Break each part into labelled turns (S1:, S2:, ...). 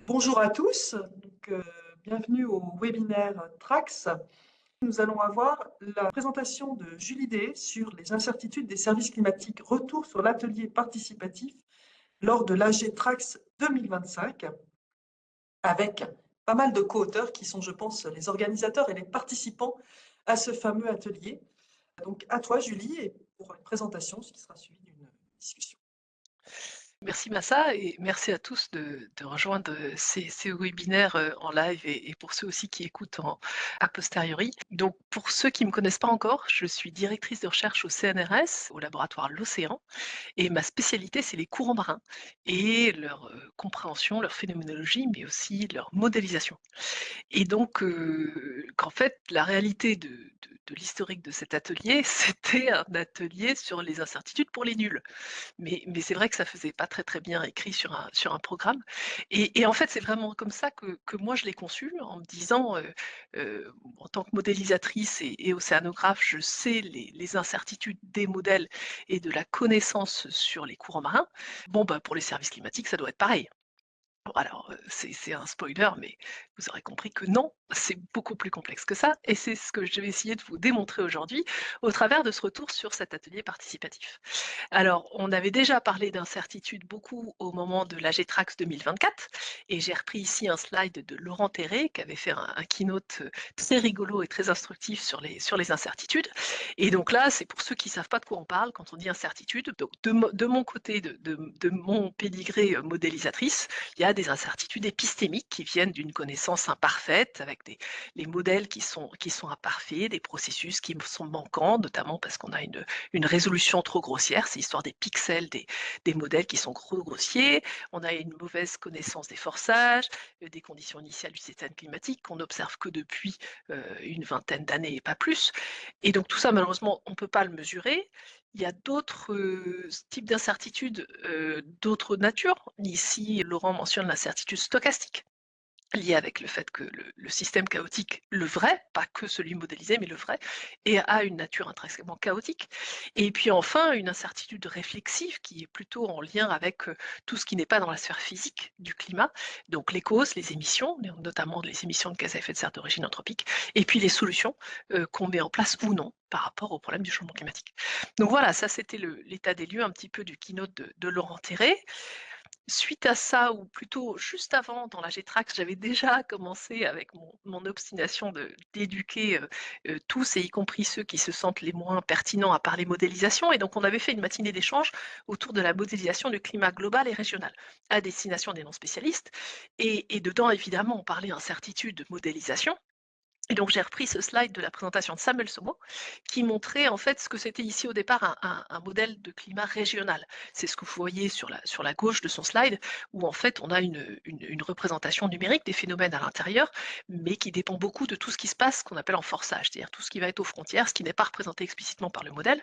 S1: Bonjour à tous, bienvenue au webinaire TRAX. Nous allons avoir la présentation de Julie Day sur les incertitudes des services climatiques, retour sur l'atelier participatif lors de l'AG TRAX 2025, avec pas mal de co-auteurs qui sont, je pense, les organisateurs et les participants à ce fameux atelier. Donc à toi Julie, et pour une présentation, ce qui sera suivi d'une discussion.
S2: Merci Massa et merci à tous de rejoindre ces webinaires en live et pour ceux aussi qui écoutent a posteriori. Donc pour ceux qui ne me connaissent pas encore, je suis directrice de recherche au CNRS, au laboratoire L'Océan, et ma spécialité c'est les courants marins et leur compréhension, leur phénoménologie, mais aussi leur modélisation. Et donc, qu'en fait, la réalité de l'historique de cet atelier, c'était un atelier sur les incertitudes pour les nuls. Mais c'est vrai que ça faisait pas très, très bien écrit sur un programme et en fait, c'est vraiment comme ça que moi je l'ai conçu en me disant, en tant que modélisatrice et océanographe, je sais les incertitudes des modèles et de la connaissance sur les courants marins. Bon, bah, pour les services climatiques, ça doit être pareil. Bon alors, c'est un spoiler, mais vous aurez compris que non, c'est beaucoup plus complexe que ça et c'est ce que je vais essayer de vous démontrer aujourd'hui au travers de ce retour sur cet atelier participatif. Alors, on avait déjà parlé d'incertitude beaucoup au moment de l'AG-Trax 2024 et j'ai repris ici un slide de Laurent Terré qui avait fait un keynote très rigolo et très instructif sur les incertitudes. Et donc là, c'est pour ceux qui ne savent pas de quoi on parle quand on dit incertitude. Donc de mon côté, de mon pédigré modélisatrice, il y a des incertitudes épistémiques qui viennent d'une connaissance imparfaite avec les modèles qui sont imparfaits, des processus qui sont manquants, notamment parce qu'on a une résolution trop grossière, c'est l'histoire des pixels des modèles qui sont trop grossiers, on a une mauvaise connaissance des forçages, des conditions initiales du système climatique qu'on n'observe que depuis une vingtaine d'années et pas plus. Et donc tout ça, malheureusement, on ne peut pas le mesurer. Il y a d'autres types d'incertitudes d'autres natures. Ici, Laurent mentionne l'incertitude stochastique lié avec le fait que le système chaotique, le vrai, pas que celui modélisé, mais le vrai, et a une nature intrinsèquement chaotique. Et puis enfin, une incertitude réflexive qui est plutôt en lien avec tout ce qui n'est pas dans la sphère physique du climat, donc les causes, les émissions, notamment les émissions de gaz à effet de serre d'origine anthropique, et puis les solutions qu'on met en place ou non par rapport au problème du changement climatique. Donc voilà, ça c'était l'état des lieux un petit peu du keynote de Laurent Terré. Suite à ça, ou plutôt juste avant, dans la G-Trax, j'avais déjà commencé avec mon obstination d'éduquer tous, et y compris ceux qui se sentent les moins pertinents à parler modélisation. Et donc, on avait fait une matinée d'échange autour de la modélisation du climat global et régional, à destination des non-spécialistes. Et dedans, évidemment, on parlait incertitude, modélisation. Et donc j'ai repris ce slide de la présentation de Samuel Somo qui montrait en fait ce que c'était ici au départ un modèle de climat régional. C'est ce que vous voyez sur la gauche de son slide où en fait on a une représentation numérique des phénomènes à l'intérieur mais qui dépend beaucoup de tout ce qui se passe qu'on appelle en forçage, c'est-à-dire tout ce qui va être aux frontières, ce qui n'est pas représenté explicitement par le modèle.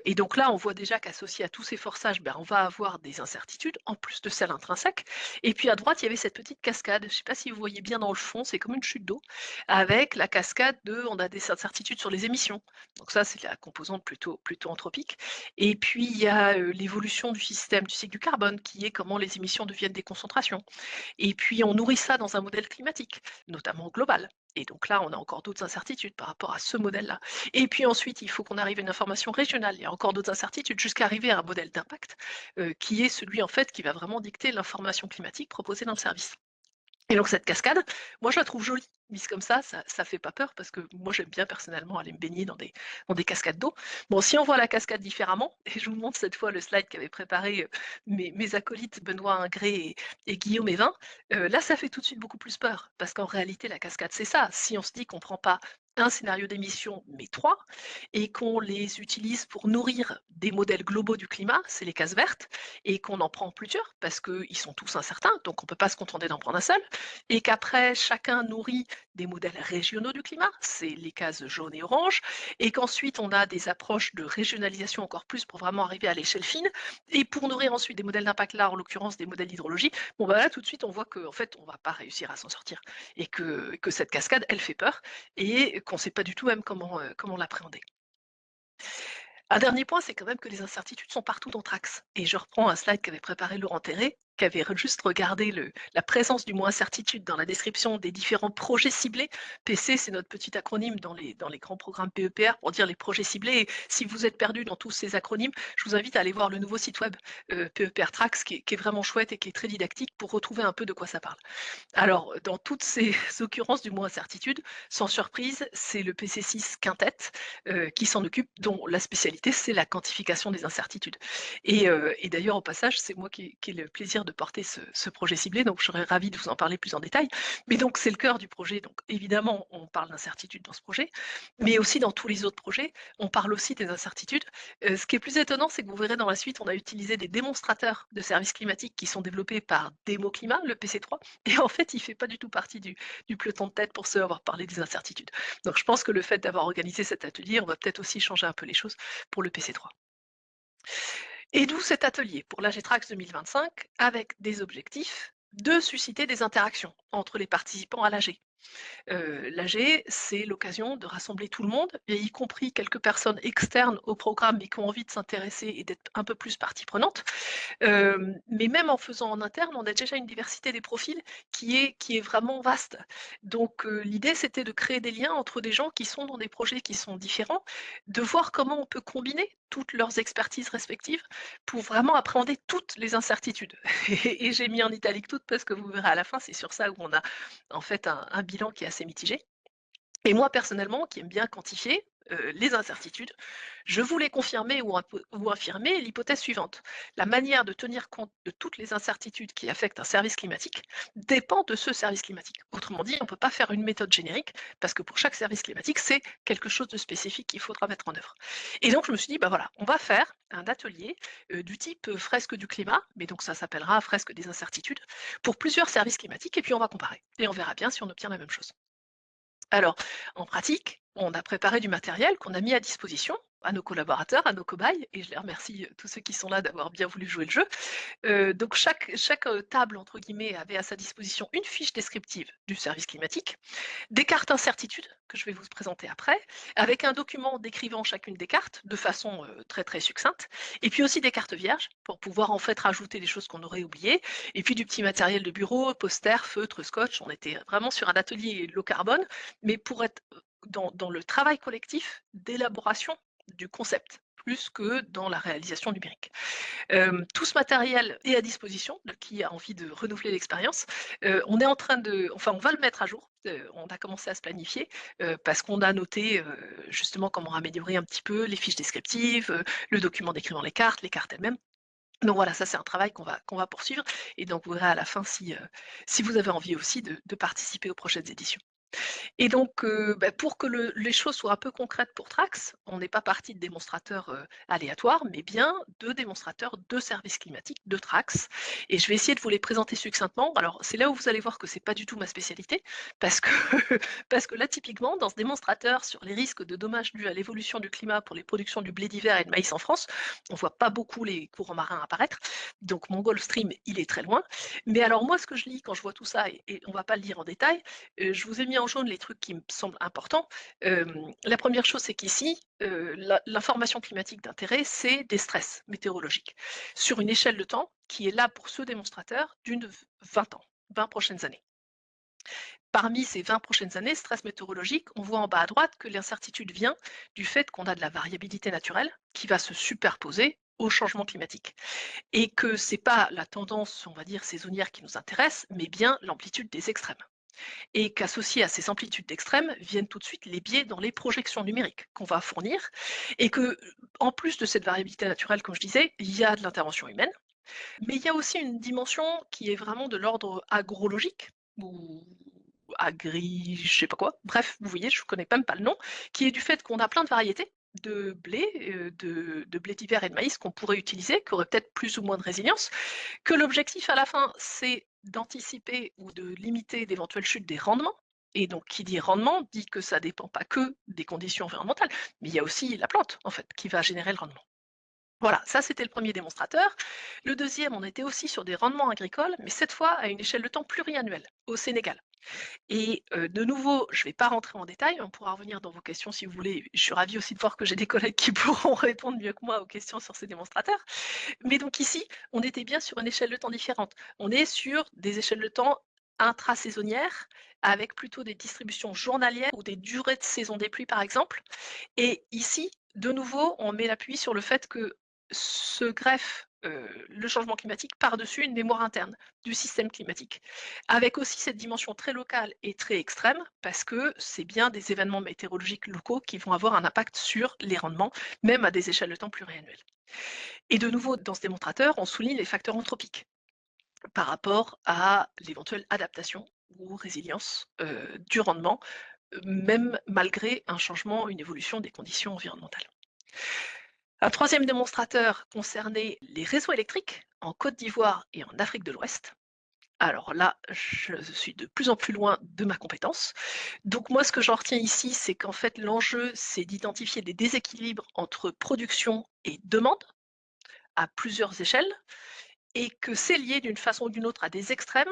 S2: Et donc là, on voit déjà qu'associé à tous ces forçages, ben, on va avoir des incertitudes, en plus de celles intrinsèques. Et puis à droite, il y avait cette petite cascade. Je ne sais pas si vous voyez bien dans le fond, c'est comme une chute d'eau, avec la cascade on a des incertitudes sur les émissions. Donc ça, c'est la composante plutôt anthropique. Et puis il y a l'évolution du système du cycle du carbone, qui est comment les émissions deviennent des concentrations. Et puis on nourrit ça dans un modèle climatique, notamment global. Et donc là, on a encore d'autres incertitudes par rapport à ce modèle-là. Et puis ensuite, il faut qu'on arrive à une information régionale. Il y a encore d'autres incertitudes jusqu'à arriver à un modèle d'impact qui est celui en fait qui va vraiment dicter l'information climatique proposée dans le service. Et donc cette cascade, moi je la trouve jolie, mise comme ça fait pas peur parce que moi j'aime bien personnellement aller me baigner dans des cascades d'eau. Bon, si on voit la cascade différemment, et je vous montre cette fois le slide qu'avaient préparé mes acolytes Benoît Ingré et Guillaume Evin, là ça fait tout de suite beaucoup plus peur parce qu'en réalité la cascade c'est ça. Si on se dit qu'on prend pas un scénario d'émission, mais trois, et qu'on les utilise pour nourrir des modèles globaux du climat, c'est les cases vertes, et qu'on en prend plusieurs parce qu'ils sont tous incertains, donc on ne peut pas se contenter d'en prendre un seul, et qu'après chacun nourrit des modèles régionaux du climat, c'est les cases jaunes et oranges, et qu'ensuite on a des approches de régionalisation encore plus pour vraiment arriver à l'échelle fine, et pour nourrir ensuite des modèles d'impact là, en l'occurrence des modèles d'hydrologie, bon bah là tout de suite on voit qu'en fait on ne va pas réussir à s'en sortir, et que cette cascade elle fait peur, et qu'on ne sait pas du tout même comment l'appréhender. Un dernier point, c'est quand même que les incertitudes sont partout dans Trax. Et je reprends un slide qu'avait préparé Laurent Terré, qui avait juste regardé la présence du mot incertitude dans la description des différents projets ciblés. PC, c'est notre petit acronyme dans les grands programmes PEPR pour dire les projets ciblés. Et si vous êtes perdu dans tous ces acronymes, je vous invite à aller voir le nouveau site web PEPR Tracks qui est vraiment chouette et qui est très didactique pour retrouver un peu de quoi ça parle. Alors, dans toutes ces occurrences du mot incertitude, sans surprise, c'est le PC6 Quintet qui s'en occupe, dont la spécialité, c'est la quantification des incertitudes. Et d'ailleurs, au passage, c'est moi qui ai le plaisir de porter ce projet ciblé, donc je serais ravie de vous en parler plus en détail. Mais donc, c'est le cœur du projet. Donc, évidemment, on parle d'incertitudes dans ce projet, mais aussi dans tous les autres projets, on parle aussi des incertitudes. Ce qui est plus étonnant, c'est que vous verrez dans la suite, on a utilisé des démonstrateurs de services climatiques qui sont développés par Démo Climat, le PC3, et en fait, il ne fait pas du tout partie du peloton de tête pour ceux à avoir parlé des incertitudes. Donc, je pense que le fait d'avoir organisé cet atelier, on va peut-être aussi changer un peu les choses pour le PC3. Et d'où cet atelier pour l'AGTRAX 2025 avec des objectifs de susciter des interactions entre les participants à l'AG. L'AG, c'est l'occasion de rassembler tout le monde, et y compris quelques personnes externes au programme mais qui ont envie de s'intéresser et d'être un peu plus partie prenante. Mais même en faisant en interne, on a déjà une diversité des profils qui est vraiment vaste. Donc l'idée, c'était de créer des liens entre des gens qui sont dans des projets qui sont différents, de voir comment on peut combiner toutes leurs expertises respectives pour vraiment appréhender toutes les incertitudes. Et j'ai mis en italique toutes parce que vous verrez à la fin, c'est sur ça où on a en fait un bilan qui est assez mitigé. Et moi, personnellement, qui aime bien quantifier les incertitudes, je voulais confirmer ou affirmer l'hypothèse suivante. La manière de tenir compte de toutes les incertitudes qui affectent un service climatique dépend de ce service climatique. Autrement dit, on ne peut pas faire une méthode générique parce que pour chaque service climatique, c'est quelque chose de spécifique qu'il faudra mettre en œuvre. Et donc, je me suis dit, bah voilà, on va faire un atelier du type fresque du climat, mais donc ça s'appellera fresque des incertitudes, pour plusieurs services climatiques, et puis on va comparer. Et on verra bien si on obtient la même chose. Alors, en pratique, on a préparé du matériel qu'on a mis à disposition à nos collaborateurs, à nos cobayes, et je les remercie tous ceux qui sont là d'avoir bien voulu jouer le jeu. Donc chaque table, entre guillemets, avait à sa disposition une fiche descriptive du service climatique, des cartes incertitudes que je vais vous présenter après, avec un document décrivant chacune des cartes de façon très très succincte, et puis aussi des cartes vierges pour pouvoir en fait rajouter des choses qu'on aurait oubliées, et puis du petit matériel de bureau, posters, feutres, scotch. On était vraiment sur un atelier low carbone, mais pour être dans le travail collectif d'élaboration du concept plus que dans la réalisation numérique. Tout ce matériel est à disposition de qui a envie de renouveler l'expérience. On est en train on va le mettre à jour. On a commencé à se planifier parce qu'on a noté justement comment améliorer un petit peu les fiches descriptives, le document décrivant les cartes elles-mêmes. Donc voilà, ça c'est un travail qu'on va poursuivre, et donc vous verrez à la fin si vous avez envie aussi de participer aux prochaines éditions. Et donc, pour que les choses soient un peu concrètes pour Trax, on n'est pas parti de démonstrateurs aléatoires, mais bien de démonstrateurs de services climatiques de Trax. Et je vais essayer de vous les présenter succinctement. Alors, c'est là où vous allez voir que c'est pas du tout ma spécialité, parce que, parce que là, typiquement, dans ce démonstrateur sur les risques de dommages dus à l'évolution du climat pour les productions du blé d'hiver et de maïs en France, on voit pas beaucoup les courants marins apparaître. Donc, mon Gulf Stream, il est très loin. Mais alors, moi, ce que je lis quand je vois tout ça, et on va pas le lire en détail, je vous ai mis en jaune les trucs qui me semblent importants. La première chose, c'est qu'ici, l'information climatique d'intérêt, c'est des stress météorologiques sur une échelle de temps qui est là pour ce démonstrateur d'une 20 ans, 20 prochaines années. Parmi ces 20 prochaines années, stress météorologique, on voit en bas à droite que l'incertitude vient du fait qu'on a de la variabilité naturelle qui va se superposer au changement climatique. Et que ce n'est pas la tendance, on va dire, saisonnière qui nous intéresse, mais bien l'amplitude des extrêmes. Et qu'associés à ces amplitudes d'extrêmes viennent tout de suite les biais dans les projections numériques qu'on va fournir, et que, en plus de cette variabilité naturelle, comme je disais, il y a de l'intervention humaine, mais il y a aussi une dimension qui est vraiment de l'ordre agrologique, ou je sais pas quoi, bref, vous voyez, je ne connais même pas le nom, qui est du fait qu'on a plein de variétés de blé, de blé d'hiver et de maïs qu'on pourrait utiliser, qui auraient peut-être plus ou moins de résilience, que l'objectif à la fin, c'est d'anticiper ou de limiter d'éventuelles chutes des rendements. Et donc, qui dit rendement, dit que ça ne dépend pas que des conditions environnementales, mais il y a aussi la plante, en fait, qui va générer le rendement. Voilà, ça c'était le premier démonstrateur. Le deuxième, on était aussi sur des rendements agricoles, mais cette fois à une échelle de temps pluriannuelle, au Sénégal. Et de nouveau, je ne vais pas rentrer en détail, on pourra revenir dans vos questions si vous voulez. Je suis ravie aussi de voir que j'ai des collègues qui pourront répondre mieux que moi aux questions sur ces démonstrateurs. Mais donc ici, on était bien sur une échelle de temps différente. On est sur des échelles de temps intra-saisonnières, avec plutôt des distributions journalières ou des durées de saison des pluies, par exemple. Et ici, de nouveau, on met l'appui sur le fait que se greffe le changement climatique par-dessus une mémoire interne du système climatique, avec aussi cette dimension très locale et très extrême, parce que c'est bien des événements météorologiques locaux qui vont avoir un impact sur les rendements, même à des échelles de temps pluriannuelles. Et de nouveau, dans ce démonstrateur, on souligne les facteurs anthropiques par rapport à l'éventuelle adaptation ou résilience du rendement, même malgré un changement, une évolution des conditions environnementales. Un troisième démonstrateur concernait les réseaux électriques en Côte d'Ivoire et en Afrique de l'Ouest. Alors là, je suis de plus en plus loin de ma compétence. Donc moi, ce que j'en retiens ici, c'est qu'en fait, l'enjeu, c'est d'identifier des déséquilibres entre production et demande à plusieurs échelles, et que c'est lié d'une façon ou d'une autre à des extrêmes,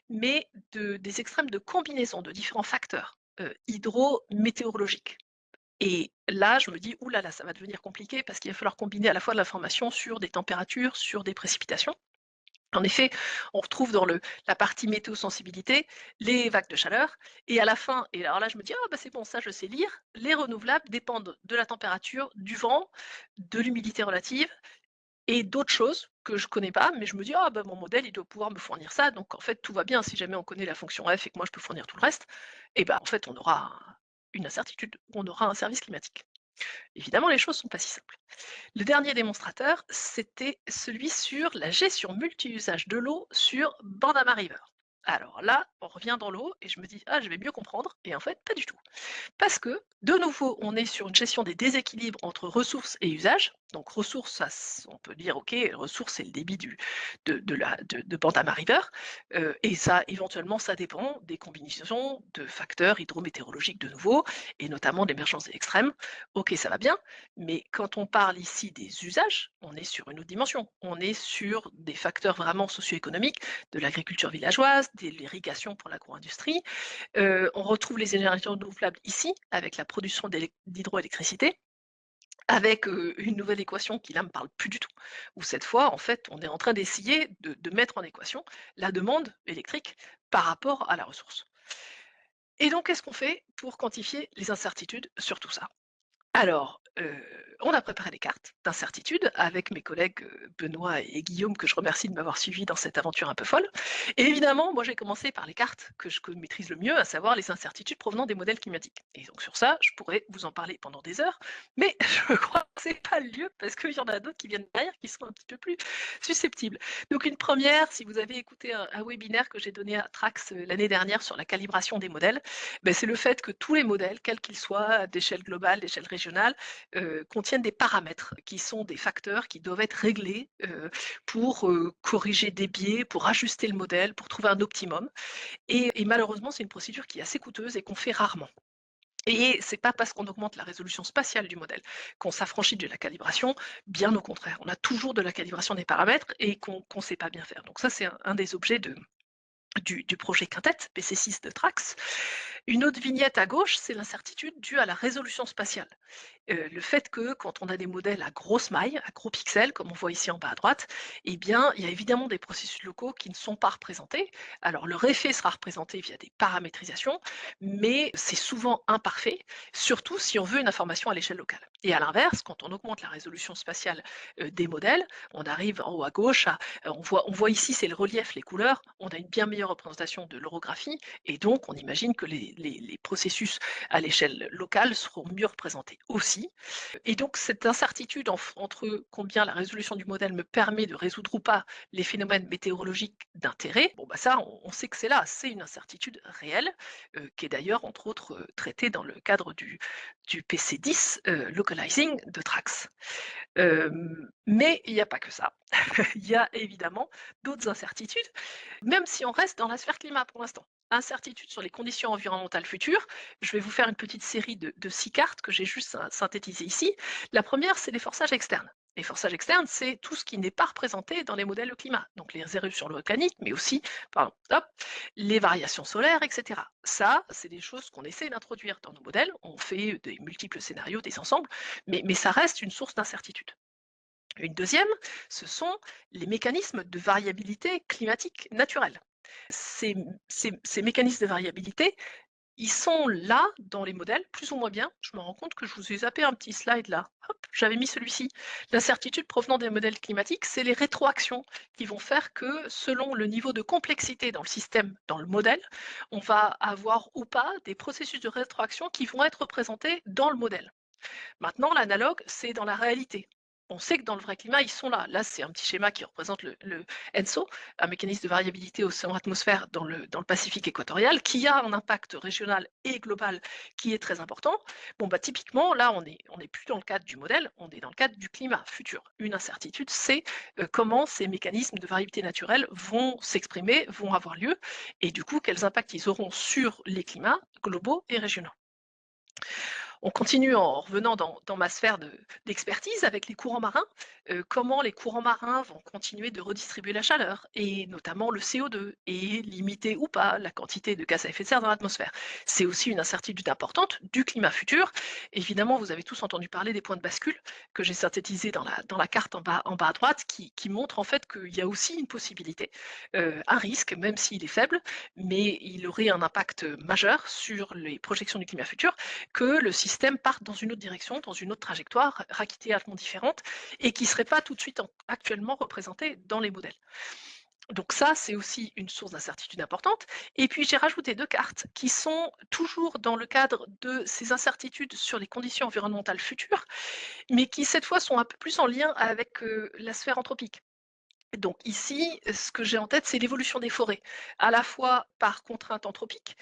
S2: mais des extrêmes de combinaison de différents facteurs hydro-météorologiques. Et là, je me dis, ouh là là, ça va devenir compliqué parce qu'il va falloir combiner à la fois de l'information sur des températures, sur des précipitations. En effet, on retrouve dans la partie météo-sensibilité les vagues de chaleur. Et à la fin, et alors là, je me dis, ah bah c'est bon, ça je sais lire, les renouvelables dépendent de la température, du vent, de l'humidité relative et d'autres choses que je ne connais pas, mais je me dis, ah bah mon modèle, il doit pouvoir me fournir ça. Donc en fait, tout va bien. Si jamais on connaît la fonction F et que moi je peux fournir tout le reste, et ben en fait, on aura une incertitude, on aura un service climatique. Évidemment, les choses ne sont pas si simples. Le dernier démonstrateur, c'était celui sur la gestion multi-usage de l'eau sur Bandama River. Alors là, on revient dans l'eau et je me dis, ah, je vais mieux comprendre. Et en fait, pas du tout. Parce que, de nouveau, on est sur une gestion des déséquilibres entre ressources et usages. Donc, ressources, ça, on peut dire, OK, ressources, c'est le débit de Bandama River. Et ça, éventuellement, ça dépend des combinaisons de facteurs hydrométéorologiques de nouveau, et notamment d'émergence des extrêmes. OK, ça va bien. Mais quand on parle ici des usages, on est sur une autre dimension. On est sur des facteurs vraiment socio-économiques, de l'agriculture villageoise, de l'irrigation pour l'agro-industrie, on retrouve les énergies renouvelables ici, avec la production d'hydroélectricité, avec une nouvelle équation qui là me parle plus du tout, où cette fois, en fait, on est en train d'essayer de mettre en équation la demande électrique par rapport à la ressource. Et donc, qu'est-ce qu'on fait pour quantifier les incertitudes sur tout ça? Alors, on a préparé des cartes d'incertitude avec mes collègues, Benoît et Guillaume, que je remercie de m'avoir suivi dans cette aventure un peu folle. Et évidemment, moi j'ai commencé par les cartes que je maîtrise le mieux, à savoir les incertitudes provenant des modèles climatiques. Et donc sur ça, je pourrais vous en parler pendant des heures, mais je crois que c'est pas le lieu parce qu'il y en a d'autres qui viennent derrière qui sont un petit peu plus susceptibles. Donc une première, si vous avez écouté un webinaire que j'ai donné à Trax, l'année dernière sur la calibration des modèles, c'est le fait que tous les modèles, quels qu'ils soient, d'échelle globale, d'échelle régionale, contiennent des paramètres qui sont des facteurs qui doivent être réglés pour corriger des biais, pour ajuster le modèle, pour trouver un optimum. Et malheureusement, c'est une procédure qui est assez coûteuse et qu'on fait rarement. Et c'est pas parce qu'on augmente la résolution spatiale du modèle qu'on s'affranchit de la calibration, bien au contraire. On a toujours de la calibration des paramètres et qu'on ne sait pas bien faire. Donc ça, c'est un des objets du projet Quintet, PC6 de Trax. Une autre vignette à gauche, c'est l'incertitude due à la résolution spatiale. Le fait que quand on a des modèles à grosse maille, à gros pixels, comme on voit ici en bas à droite, eh bien, il y a évidemment des processus locaux qui ne sont pas représentés. Alors, leur effet sera représenté via des paramétrisations, mais c'est souvent imparfait, surtout si on veut une information à l'échelle locale. Et à l'inverse, quand on augmente la résolution spatiale des modèles, on arrive en haut à gauche, on voit ici, c'est le relief, les couleurs, on a une bien meilleure représentation de l'orographie, et donc on imagine que les processus à l'échelle locale seront mieux représentés aussi. Et donc cette incertitude entre combien la résolution du modèle me permet de résoudre ou pas les phénomènes météorologiques d'intérêt, bon bah ça on sait que c'est là, c'est une incertitude réelle, qui est d'ailleurs entre autres traitée dans le cadre du PC10 Localizing de Trax. Mais il n'y a pas que ça. Il y a évidemment d'autres incertitudes, même si on reste dans la sphère climat pour l'instant. Incertitude sur les conditions environnementales futures. Je vais vous faire une petite série de 6 cartes que j'ai juste synthétisées ici. La première, c'est les forçages externes. Les forçages externes, c'est tout ce qui n'est pas représenté dans les modèles de climat. Donc les éruptions volcaniques, mais aussi pardon, hop, les variations solaires, etc. Ça, c'est des choses qu'on essaie d'introduire dans nos modèles. On fait des multiples scénarios, des ensembles, mais ça reste une source d'incertitude. Une deuxième, ce sont les mécanismes de variabilité climatique naturelle. Ces mécanismes de variabilité, ils sont là dans les modèles, plus ou moins bien. Je me rends compte que je vous ai zappé un petit slide là. Hop, j'avais mis celui-ci. L'incertitude provenant des modèles climatiques, c'est les rétroactions qui vont faire que selon le niveau de complexité dans le système, dans le modèle, on va avoir ou pas des processus de rétroaction qui vont être représentés dans le modèle. Maintenant, l'analogue, c'est dans la réalité. On sait que dans le vrai climat, ils sont là. Là, c'est un petit schéma qui représente le ENSO, un mécanisme de variabilité océan-atmosphère dans le Pacifique équatorial, qui a un impact régional et global qui est très important. Bon, bah, typiquement, là, on n'est plus dans le cadre du modèle, on est dans le cadre du climat futur. Une incertitude, c'est comment ces mécanismes de variabilité naturelle vont s'exprimer, vont avoir lieu, et du coup, quels impacts ils auront sur les climats globaux et régionaux. On continue en revenant dans ma sphère d'expertise avec les courants marins, comment les courants marins vont continuer de redistribuer la chaleur, et notamment le CO2, et limiter ou pas la quantité de gaz à effet de serre dans l'atmosphère. C'est aussi une incertitude importante du climat futur. Évidemment, vous avez tous entendu parler des points de bascule que j'ai synthétisés dans la carte en bas à droite, qui montre en fait qu'il y a aussi une possibilité, un risque, même s'il est faible, mais il aurait un impact majeur sur les projections du climat futur, que le système parte dans une autre direction, dans une autre trajectoire, radicalement différente, et qui ne serait pas tout de suite actuellement représentée dans les modèles. Donc ça, c'est aussi une source d'incertitude importante. Et puis j'ai rajouté deux cartes qui sont toujours dans le cadre de ces incertitudes sur les conditions environnementales futures, mais qui cette fois sont un peu plus en lien avec la sphère anthropique. Donc ici, ce que j'ai en tête, c'est l'évolution des forêts, à la fois par contrainte anthropique,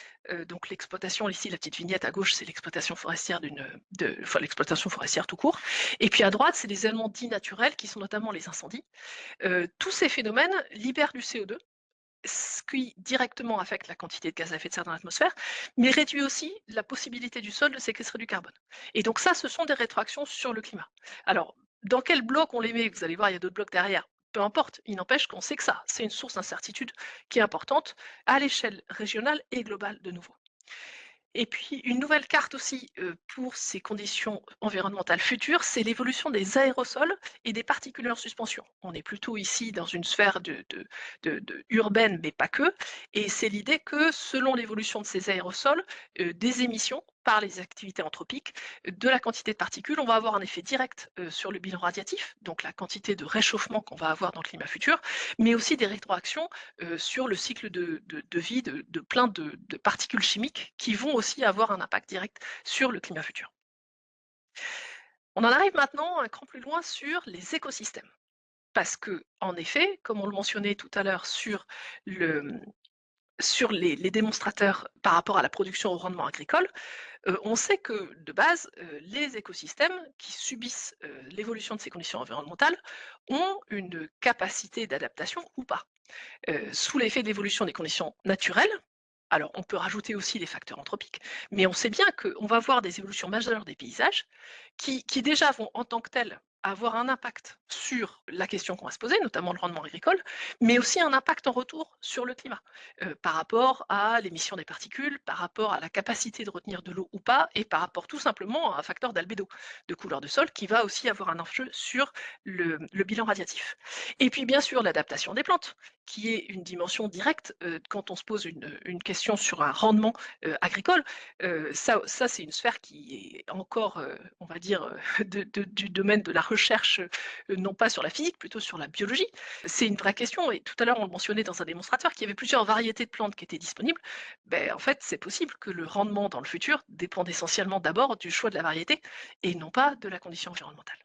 S2: donc l'exploitation, ici la petite vignette à gauche, c'est l'exploitation forestière enfin l'exploitation forestière tout court, et puis à droite, c'est les éléments dits naturels qui sont notamment les incendies. Tous ces phénomènes libèrent du CO2, ce qui directement affecte la quantité de gaz à effet de serre dans l'atmosphère, mais réduit aussi la possibilité du sol de séquestrer du carbone. Et donc ça, ce sont des rétroactions sur le climat. Alors, dans quel bloc on les met? Vous allez voir, il y a d'autres blocs derrière. Peu importe, il n'empêche qu'on sait que ça, c'est une source d'incertitude qui est importante à l'échelle régionale et globale de nouveau. Et puis une nouvelle carte aussi pour ces conditions environnementales futures, c'est l'évolution des aérosols et des particules en suspension. On est plutôt ici dans une sphère urbaine, mais pas que. Et c'est l'idée que selon l'évolution de ces aérosols, des émissions par les activités anthropiques, de la quantité de particules, on va avoir un effet direct sur le bilan radiatif, donc la quantité de réchauffement qu'on va avoir dans le climat futur, mais aussi des rétroactions sur le cycle de vie de plein de particules chimiques qui vont aussi avoir un impact direct sur le climat futur. On en arrive maintenant un cran plus loin sur les écosystèmes. Parce que, en effet, comme on le mentionnait tout à l'heure sur les démonstrateurs par rapport à la production au rendement agricole, on sait que de base, les écosystèmes qui subissent l'évolution de ces conditions environnementales ont une capacité d'adaptation ou pas. Sous l'effet de l'évolution des conditions naturelles, alors on peut rajouter aussi les facteurs anthropiques, mais on sait bien qu'on va voir des évolutions majeures des paysages qui déjà vont en tant que tels avoir un impact sur la question qu'on va se poser, notamment le rendement agricole, mais aussi un impact en retour sur le climat, par rapport à l'émission des particules, par rapport à la capacité de retenir de l'eau ou pas, et par rapport tout simplement à un facteur d'albédo, de couleur de sol, qui va aussi avoir un enjeu sur le bilan radiatif. Et puis bien sûr l'adaptation des plantes, qui est une dimension directe quand on se pose une question sur un rendement agricole. Ça c'est une sphère qui est encore, on va dire, du domaine de la recherche, non pas sur la physique, plutôt sur la biologie. C'est une vraie question, et tout à l'heure on le mentionnait dans un démonstrateur, qu'il y avait plusieurs variétés de plantes qui étaient disponibles. Ben, en fait, c'est possible que le rendement dans le futur dépende essentiellement d'abord du choix de la variété et non pas de la condition environnementale.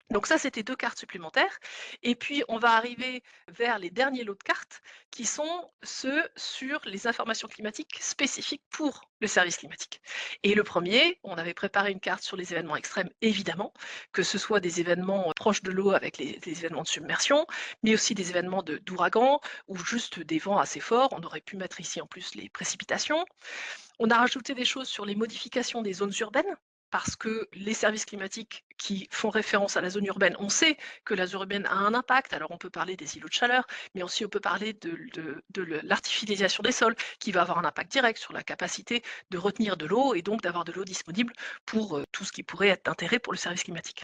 S2: Donc ça, c'était deux cartes supplémentaires. Et puis, on va arriver vers les derniers lots de cartes, qui sont ceux sur les informations climatiques spécifiques pour le service climatique. Et le premier, on avait préparé une carte sur les événements extrêmes, évidemment, que ce soit des événements proches de l'eau avec les événements de submersion, mais aussi des événements d'ouragan ou juste des vents assez forts. On aurait pu mettre ici en plus les précipitations. On a rajouté des choses sur les modifications des zones urbaines, parce que les services climatiques qui font référence à la zone urbaine, on sait que la zone urbaine a un impact. Alors on peut parler des îlots de chaleur, mais aussi on peut parler de l'artificialisation des sols, qui va avoir un impact direct sur la capacité de retenir de l'eau et donc d'avoir de l'eau disponible pour tout ce qui pourrait être d'intérêt pour le service climatique.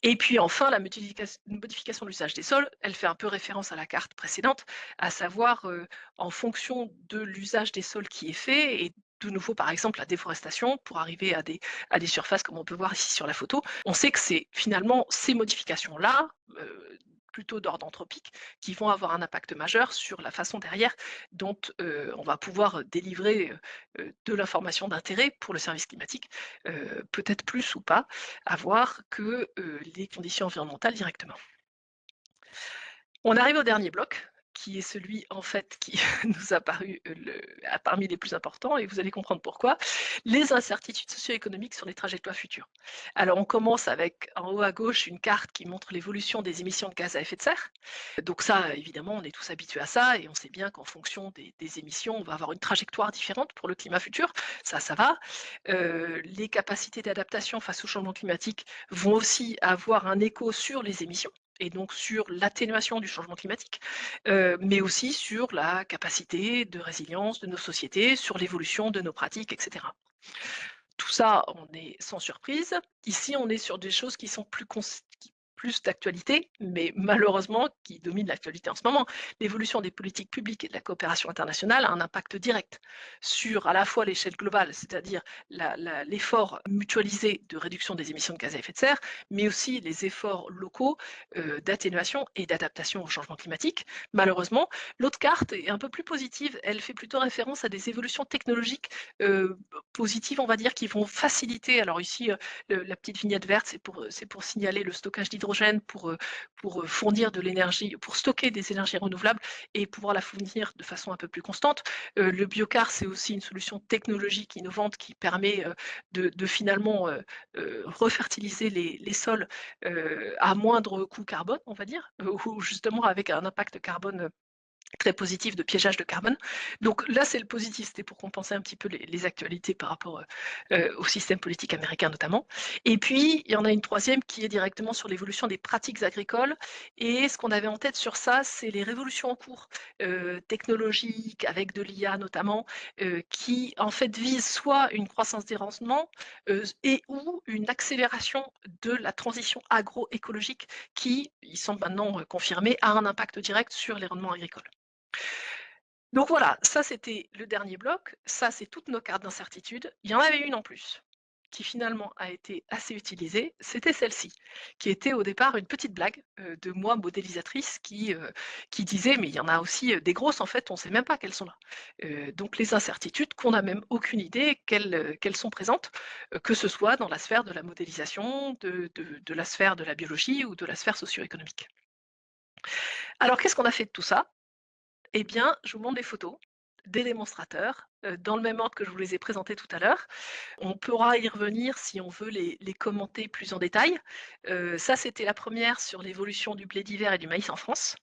S2: Et puis enfin, la modification de l'usage des sols, elle fait un peu référence à la carte précédente, à savoir en fonction de l'usage des sols qui est fait, et de nouveau par exemple la déforestation pour arriver à des surfaces comme on peut voir ici sur la photo, on sait que c'est finalement ces modifications-là, plutôt d'ordre anthropique, qui vont avoir un impact majeur sur la façon derrière dont on va pouvoir délivrer de l'information d'intérêt pour le service climatique, peut-être plus ou pas, à voir que les conditions environnementales directement. On arrive au dernier bloc, qui est celui en fait qui nous a paru parmi les plus importants, et vous allez comprendre pourquoi, les incertitudes socio-économiques sur les trajectoires futures. Alors on commence avec en haut à gauche une carte qui montre l'évolution des émissions de gaz à effet de serre. Donc ça, évidemment, on est tous habitués à ça, et on sait bien qu'en fonction des émissions, on va avoir une trajectoire différente pour le climat futur, ça va. Les capacités d'adaptation face au changement climatique vont aussi avoir un écho sur les émissions, et donc sur l'atténuation du changement climatique, mais aussi sur la capacité de résilience de nos sociétés, sur l'évolution de nos pratiques, etc. Tout ça, on est sans surprise. Ici, on est sur des choses qui sont plus d'actualité, mais malheureusement qui dominent l'actualité en ce moment. L'évolution des politiques publiques et de la coopération internationale a un impact direct sur à la fois l'échelle globale, c'est-à-dire l'effort mutualisé de réduction des émissions de gaz à effet de serre, mais aussi les efforts locaux d'atténuation et d'adaptation au changement climatique. Malheureusement, l'autre carte est un peu plus positive. Elle fait plutôt référence à des évolutions technologiques positives, on va dire, qui vont faciliter. Alors ici, la petite vignette verte, c'est pour signaler le stockage d'hydrogène, pour fournir de l'énergie, pour stocker des énergies renouvelables et pouvoir la fournir de façon un peu plus constante. Le biocar, c'est aussi une solution technologique innovante qui permet de finalement refertiliser les sols à moindre coût carbone, on va dire, ou justement avec un impact carbone très positif de piégeage de carbone. Donc là, c'est le positif, c'était pour compenser un petit peu les actualités par rapport au système politique américain notamment. Et puis, il y en a une troisième qui est directement sur l'évolution des pratiques agricoles. Et ce qu'on avait en tête sur ça, c'est les révolutions en cours technologiques, avec de l'IA notamment, qui en fait visent soit une croissance des rendements et ou une accélération de la transition agroécologique qui, ils sont maintenant confirmés, a un impact direct sur les rendements agricoles. Donc voilà, ça c'était le dernier bloc, ça c'est toutes nos cartes d'incertitude. Il y en avait une en plus, qui finalement a été assez utilisée, c'était celle-ci, qui était au départ une petite blague de moi modélisatrice qui disait mais il y en a aussi des grosses en fait, on ne sait même pas qu'elles sont là. Donc les incertitudes qu'on n'a même aucune idée qu'elles sont présentes, que ce soit dans la sphère de la modélisation, de la sphère de la biologie ou de la sphère socio-économique. Alors qu'est-ce qu'on a fait de tout ça? Eh bien, je vous montre des photos des démonstrateurs, dans le même ordre que je vous les ai présentés tout à l'heure. On pourra y revenir si on veut les commenter plus en détail. Ça, c'était la première sur l'évolution du blé d'hiver et du maïs en France.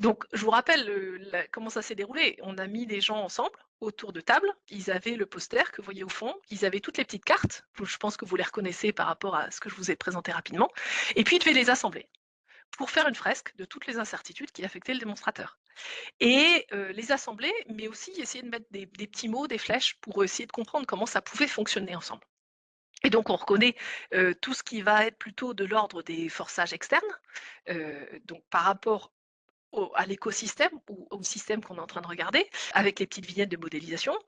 S2: Donc, je vous rappelle comment ça s'est déroulé. On a mis les gens ensemble autour de table. Ils avaient le poster que vous voyez au fond. Ils avaient toutes les petites cartes. Je pense que vous les reconnaissez par rapport à ce que je vous ai présenté rapidement. Et puis, ils devaient les assembler pour faire une fresque de toutes les incertitudes qui affectaient le démonstrateur. Et les assembler, mais aussi essayer de mettre des petits mots, des flèches pour essayer de comprendre comment ça pouvait fonctionner ensemble. Et donc on reconnaît tout ce qui va être plutôt de l'ordre des forçages externes, donc par rapport à l'écosystème ou au système qu'on est en train de regarder, avec les petites vignettes de modélisation.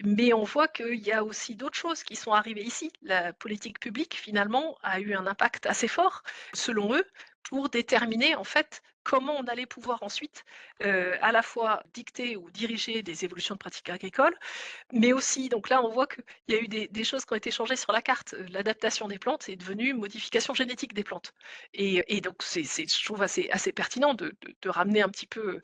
S2: Mais on voit qu'il y a aussi d'autres choses qui sont arrivées ici. La politique publique, finalement, a eu un impact assez fort, selon eux, pour déterminer en fait comment on allait pouvoir ensuite à la fois dicter ou diriger des évolutions de pratiques agricoles, mais aussi, donc là, on voit qu'il y a eu des choses qui ont été changées sur la carte. L'adaptation des plantes est devenue modification génétique des plantes. Et donc, je trouve assez pertinent de ramener un petit peu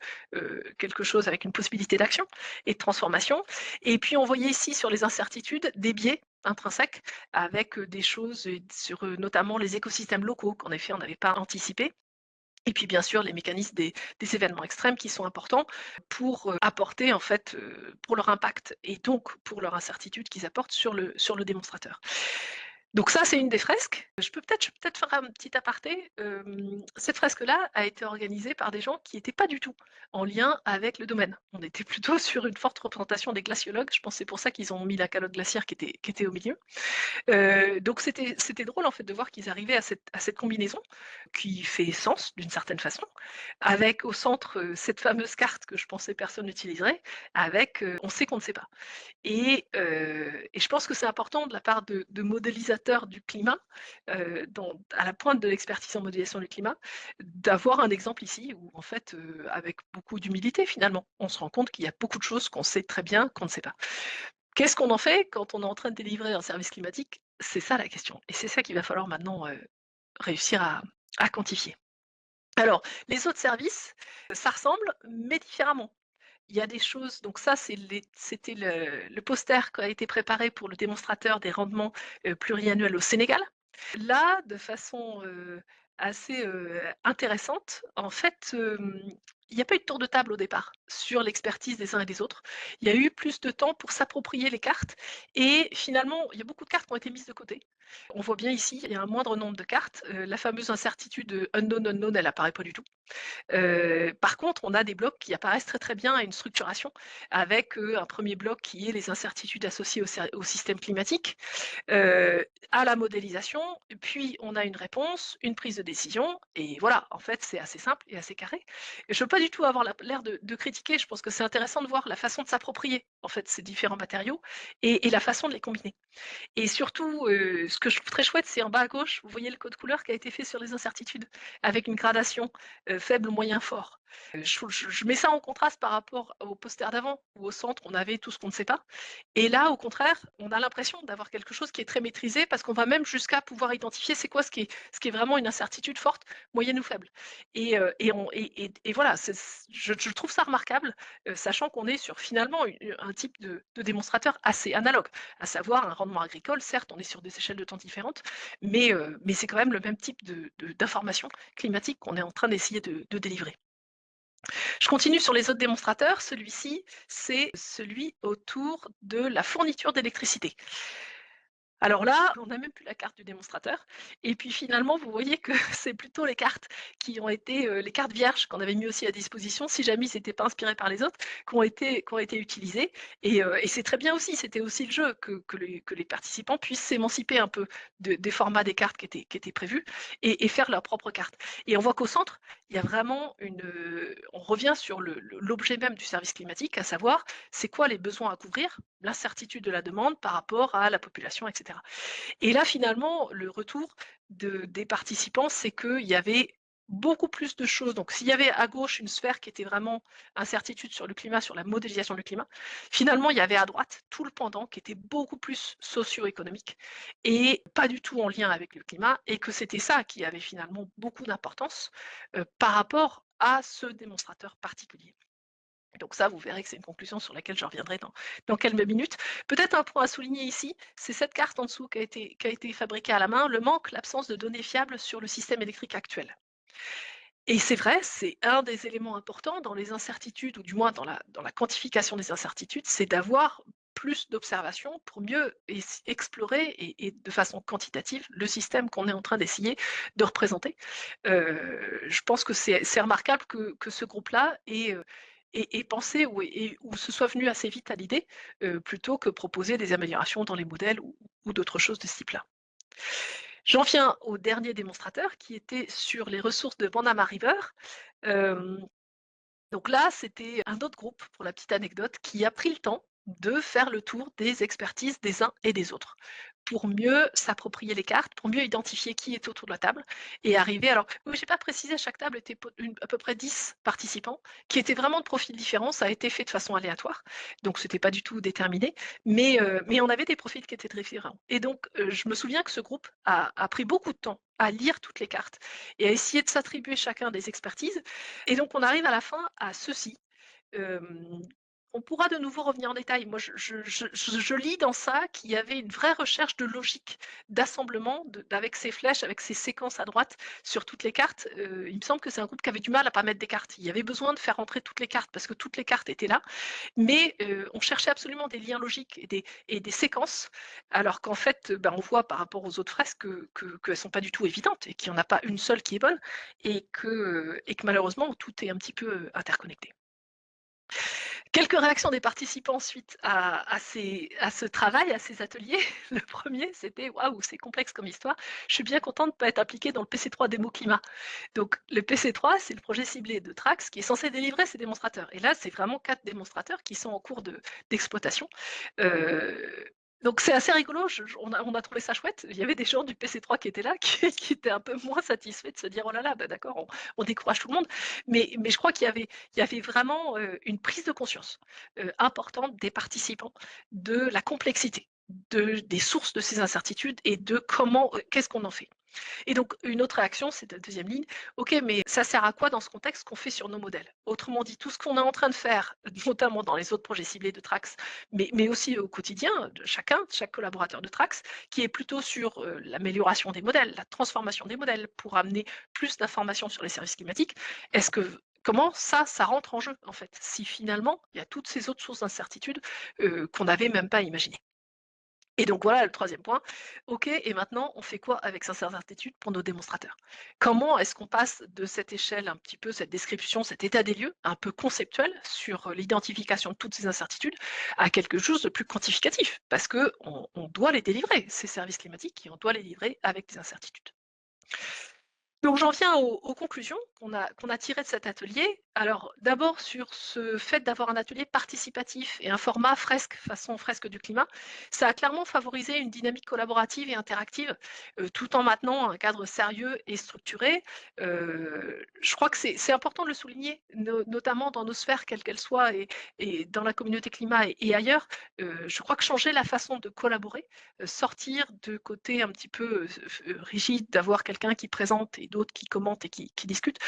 S2: quelque chose avec une possibilité d'action et de transformation. Et puis, on voyait ici sur les incertitudes des biais intrinsèques avec des choses sur notamment les écosystèmes locaux qu'en effet, on n'avait pas anticipé. Et puis bien sûr les mécanismes des événements extrêmes qui sont importants pour apporter en fait, pour leur impact et donc pour leur incertitude qu'ils apportent sur le démonstrateur. Donc ça, c'est une des fresques. Je peux peut-être faire un petit aparté. Cette fresque-là a été organisée par des gens qui étaient pas du tout en lien avec le domaine. On était plutôt sur une forte représentation des glaciologues. Je pense que c'est pour ça qu'ils ont mis la calotte glaciaire qui était au milieu. Donc c'était drôle en fait de voir qu'ils arrivaient à cette combinaison qui fait sens d'une certaine façon, avec au centre, cette fameuse carte que je pensais personne n'utiliserait, avec, on sait qu'on ne sait pas. Et je pense que c'est important de la part de modélisateurs du climat, à la pointe de l'expertise en modélisation du climat, d'avoir un exemple ici où en fait, avec beaucoup d'humilité finalement, on se rend compte qu'il y a beaucoup de choses qu'on sait très bien qu'on ne sait pas. Qu'est-ce qu'on en fait quand on est en train de délivrer un service climatique? C'est ça la question et c'est ça qu'il va falloir maintenant, réussir à quantifier. Alors, les autres services, ça ressemble, mais différemment. Il y a des choses, donc ça c'était le poster qui a été préparé pour le démonstrateur des rendements, pluriannuels au Sénégal. Là, de façon, assez, intéressante, en fait, il n'y a pas eu de tour de table au départ sur l'expertise des uns et des autres. Il y a eu plus de temps pour s'approprier les cartes et finalement, il y a beaucoup de cartes qui ont été mises de côté. On voit bien ici, il y a un moindre nombre de cartes. La fameuse incertitude, unknown unknown, elle apparaît pas du tout. Par contre, on a des blocs qui apparaissent très, très bien à une structuration avec, un premier bloc qui est les incertitudes associées au système climatique, à la modélisation, puis on a une réponse, une prise de décision et voilà, en fait, c'est assez simple et assez carré. Et je veux pas du tout avoir l'air de critiquer, je pense que c'est intéressant de voir la façon de s'approprier, en fait, ces différents matériaux et la façon de les combiner. Et surtout, ce que je trouve très chouette, c'est en bas à gauche, vous voyez le code couleur qui a été fait sur les incertitudes, avec une gradation, faible, moyen, fort. Je mets ça en contraste par rapport au poster d'avant, où au centre, on avait tout ce qu'on ne sait pas. Et là, au contraire, on a l'impression d'avoir quelque chose qui est très maîtrisé, parce qu'on va même jusqu'à pouvoir identifier c'est quoi ce qui est vraiment une incertitude forte, moyenne ou faible. Et voilà, je trouve ça remarquable, sachant qu'on est sur finalement un type de démonstrateur assez analogue, à savoir un rendement agricole. Certes, on est sur des échelles de temps différentes, mais c'est quand même le même type d'information climatique qu'on est en train d'essayer de délivrer. Je continue sur les autres démonstrateurs. Celui-ci, c'est celui autour de la fourniture d'électricité. Alors là, on n'a même plus la carte du démonstrateur et puis finalement, vous voyez que c'est plutôt les cartes qui ont été, les cartes vierges qu'on avait mis aussi à disposition, si jamais ils étaient pas inspirés par les autres, qui ont été utilisées et c'est très bien aussi. C'était aussi le jeu que les participants puissent s'émanciper un peu des formats des cartes qui étaient prévus et faire leur propre carte. Et on voit qu'au centre, il y a vraiment on revient sur l'objet même du service climatique, à savoir, c'est quoi les besoins à couvrir, l'incertitude de la demande par rapport à la population, etc. Et là, finalement, le retour des participants, c'est qu'il y avait beaucoup plus de choses. Donc, s'il y avait à gauche une sphère qui était vraiment incertitude sur le climat, sur la modélisation du climat, finalement, il y avait à droite tout le pendant qui était beaucoup plus socio-économique et pas du tout en lien avec le climat, et que c'était ça qui avait finalement beaucoup d'importance par rapport à ce démonstrateur particulier. Donc ça, vous verrez que c'est une conclusion sur laquelle je reviendrai dans quelques minutes. Peut-être un point à souligner ici, c'est cette carte en dessous qui a été fabriquée à la main, le manque, l'absence de données fiables sur le système électrique actuel. Et c'est vrai, c'est un des éléments importants dans les incertitudes, ou du moins dans la quantification des incertitudes, c'est d'avoir plus d'observations pour mieux explorer et de façon quantitative le système qu'on est en train d'essayer de représenter. Je pense que c'est remarquable que ce groupe-là ait pensé ou se soit venu assez vite à l'idée, plutôt que proposer des améliorations dans les modèles ou d'autres choses de ce type-là. J'en viens au dernier démonstrateur qui était sur les ressources de Bandama River. Euh, donc là, c'était un autre groupe, pour la petite anecdote, qui a pris le temps de faire le tour des expertises des uns et des autres, pour mieux s'approprier les cartes, pour mieux identifier qui est autour de la table et arriver. Alors, oui, j'ai pas précisé, chaque table était à peu près 10 participants, qui étaient vraiment de profils différents. Ça a été fait de façon aléatoire, donc c'était pas du tout déterminé, mais on avait des profils qui étaient très différents. Et donc, je me souviens que ce groupe a pris beaucoup de temps à lire toutes les cartes et à essayer de s'attribuer chacun des expertises. Et donc, on arrive à la fin à ceci. Euh, on pourra de nouveau revenir en détail. Moi, je lis dans ça qu'il y avait une vraie recherche de logique d'assemblement avec ces flèches, avec ces séquences à droite sur toutes les cartes. Il me semble que c'est un groupe qui avait du mal à pas mettre des cartes. Il y avait besoin de faire entrer toutes les cartes parce que toutes les cartes étaient là, mais on cherchait absolument des liens logiques et des séquences, alors qu'en fait, on voit par rapport aux autres fresques qu'elles ne sont pas du tout évidentes et qu'il n'y en a pas une seule qui est bonne et que malheureusement, tout est un petit peu interconnecté. Quelques réactions des participants suite à ce travail, à ces ateliers. Le premier, c'était: «Waouh, c'est complexe comme histoire. Je suis bien content de ne pas être impliqué dans le PC3 démo climat». Donc le PC3, c'est le projet ciblé de Trax qui est censé délivrer ces démonstrateurs. Et là, c'est vraiment 4 démonstrateurs qui sont en cours d'exploitation. Euh, donc c'est assez rigolo, on a trouvé ça chouette. Il y avait des gens du PC3 qui étaient là, qui étaient un peu moins satisfaits de se dire: «Oh là là, bah d'accord, on décourage tout le monde». Mais je crois qu'il y avait vraiment une prise de conscience importante des participants de la complexité des sources de ces incertitudes et de comment, qu'est-ce qu'on en fait. Et donc, une autre réaction, c'est la deuxième ligne. OK, mais ça sert à quoi dans ce contexte qu'on fait sur nos modèles? Autrement dit, tout ce qu'on est en train de faire, notamment dans les autres projets ciblés de Trax, mais aussi au quotidien de chacun, de chaque collaborateur de Trax, qui est plutôt sur l'amélioration des modèles, la transformation des modèles pour amener plus d'informations sur les services climatiques. Est-ce que comment ça rentre en jeu, en fait, si finalement il y a toutes ces autres sources d'incertitude qu'on n'avait même pas imaginées? Et donc voilà le troisième point. OK, et maintenant, on fait quoi avec ces incertitudes pour nos démonstrateurs? Comment est-ce qu'on passe de cette échelle un petit peu, cette description, cet état des lieux un peu conceptuel sur l'identification de toutes ces incertitudes à quelque chose de plus quantificatif? Parce qu'on doit les délivrer, ces services climatiques, et on doit les livrer avec des incertitudes. Donc j'en viens aux conclusions qu'on a tirées de cet atelier. Alors d'abord sur ce fait d'avoir un atelier participatif et un format fresque, façon fresque du climat, ça a clairement favorisé une dynamique collaborative et interactive, tout en maintenant un cadre sérieux et structuré. Je crois que c'est important de le souligner, notamment dans nos sphères, quelles qu'elles soient, et dans la communauté climat et ailleurs. Je crois que changer la façon de collaborer, sortir de côté un petit peu rigide, d'avoir quelqu'un qui présente et d'autres qui commentent et qui discutent.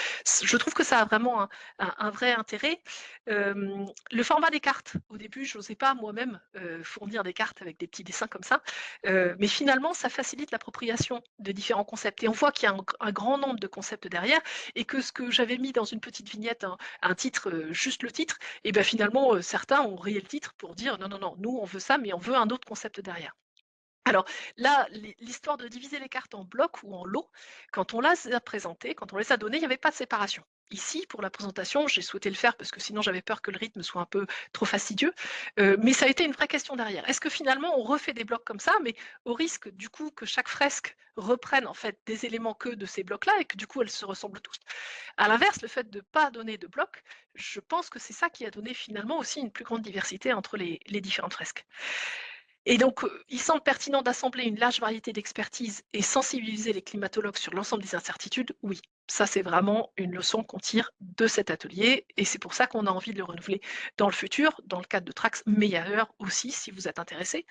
S2: Je trouve que ça a vraiment un vrai intérêt. Le format des cartes, au début, je n'osais pas moi-même fournir des cartes avec des petits dessins comme ça, mais finalement, ça facilite l'appropriation de différents concepts. Et on voit qu'il y a un grand nombre de concepts derrière, et que ce que j'avais mis dans une petite vignette, un titre, juste le titre, et bien finalement, certains ont rayé le titre pour dire: non, non, non, nous on veut ça, mais on veut un autre concept derrière. Alors là, l'histoire de diviser les cartes en blocs ou en lots, quand on les a présentées, quand on les a données, il n'y avait pas de séparation. Ici, pour la présentation, j'ai souhaité le faire parce que sinon j'avais peur que le rythme soit un peu trop fastidieux. Mais ça a été une vraie question derrière. Est-ce que finalement on refait des blocs comme ça, mais au risque du coup que chaque fresque reprenne en fait des éléments que de ces blocs-là et que du coup elles se ressemblent tous? À l'inverse, le fait de ne pas donner de blocs, je pense que c'est ça qui a donné finalement aussi une plus grande diversité entre les différentes fresques. Et donc, il semble pertinent d'assembler une large variété d'expertises et sensibiliser les climatologues sur l'ensemble des incertitudes. Oui, ça c'est vraiment une leçon qu'on tire de cet atelier, et c'est pour ça qu'on a envie de le renouveler dans le futur, dans le cadre de Trax, mais ailleurs aussi si vous êtes intéressé.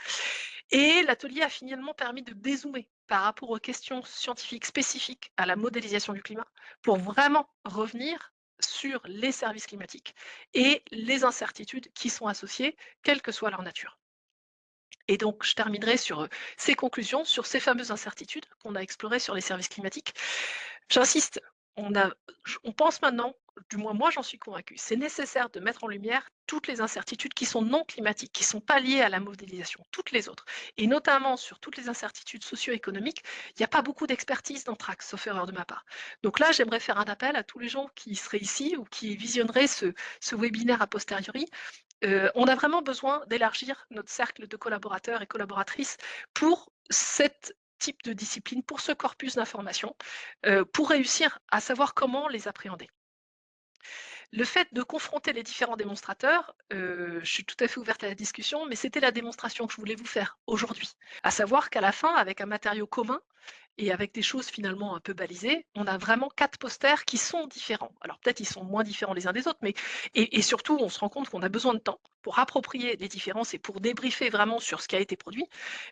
S2: Et l'atelier a finalement permis de dézoomer par rapport aux questions scientifiques spécifiques à la modélisation du climat pour vraiment revenir sur les services climatiques et les incertitudes qui sont associées, quelle que soit leur nature. Et donc, je terminerai sur ces conclusions, sur ces fameuses incertitudes qu'on a explorées sur les services climatiques. J'insiste, on pense maintenant, du moins moi j'en suis convaincue, c'est nécessaire de mettre en lumière toutes les incertitudes qui sont non climatiques, qui ne sont pas liées à la modélisation, toutes les autres. Et notamment sur toutes les incertitudes socio-économiques, il n'y a pas beaucoup d'expertise dans Trax, sauf erreur de ma part. Donc là, j'aimerais faire un appel à tous les gens qui seraient ici ou qui visionneraient ce webinaire a posteriori. On a vraiment besoin d'élargir notre cercle de collaborateurs et collaboratrices pour cet type de discipline, pour ce corpus d'informations, pour réussir à savoir comment les appréhender. Le fait de confronter les différents démonstrateurs, je suis tout à fait ouverte à la discussion, mais c'était la démonstration que je voulais vous faire aujourd'hui. À savoir qu'à la fin, avec un matériau commun, et avec des choses finalement un peu balisées, on a vraiment 4 posters qui sont différents. Alors peut-être ils sont moins différents les uns des autres, mais et surtout on se rend compte qu'on a besoin de temps pour approprier les différences et pour débriefer vraiment sur ce qui a été produit.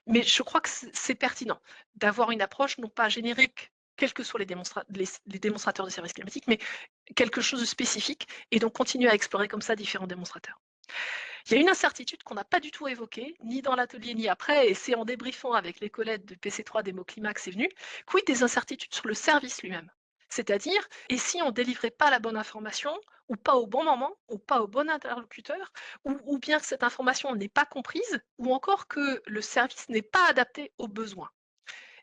S2: Mais je crois que c'est pertinent d'avoir une approche non pas générique, quels que soient les démonstrateurs de services climatiques, mais quelque chose de spécifique, et donc continuer à explorer comme ça différents démonstrateurs. Il y a une incertitude qu'on n'a pas du tout évoquée, ni dans l'atelier ni après, et c'est en débriefant avec les collègues de PC3 DémoClimat que c'est venu, quid des incertitudes sur le service lui-même. C'est-à-dire, et si on ne délivrait pas la bonne information, ou pas au bon moment, ou pas au bon interlocuteur, ou bien que cette information n'est pas comprise, ou encore que le service n'est pas adapté aux besoins.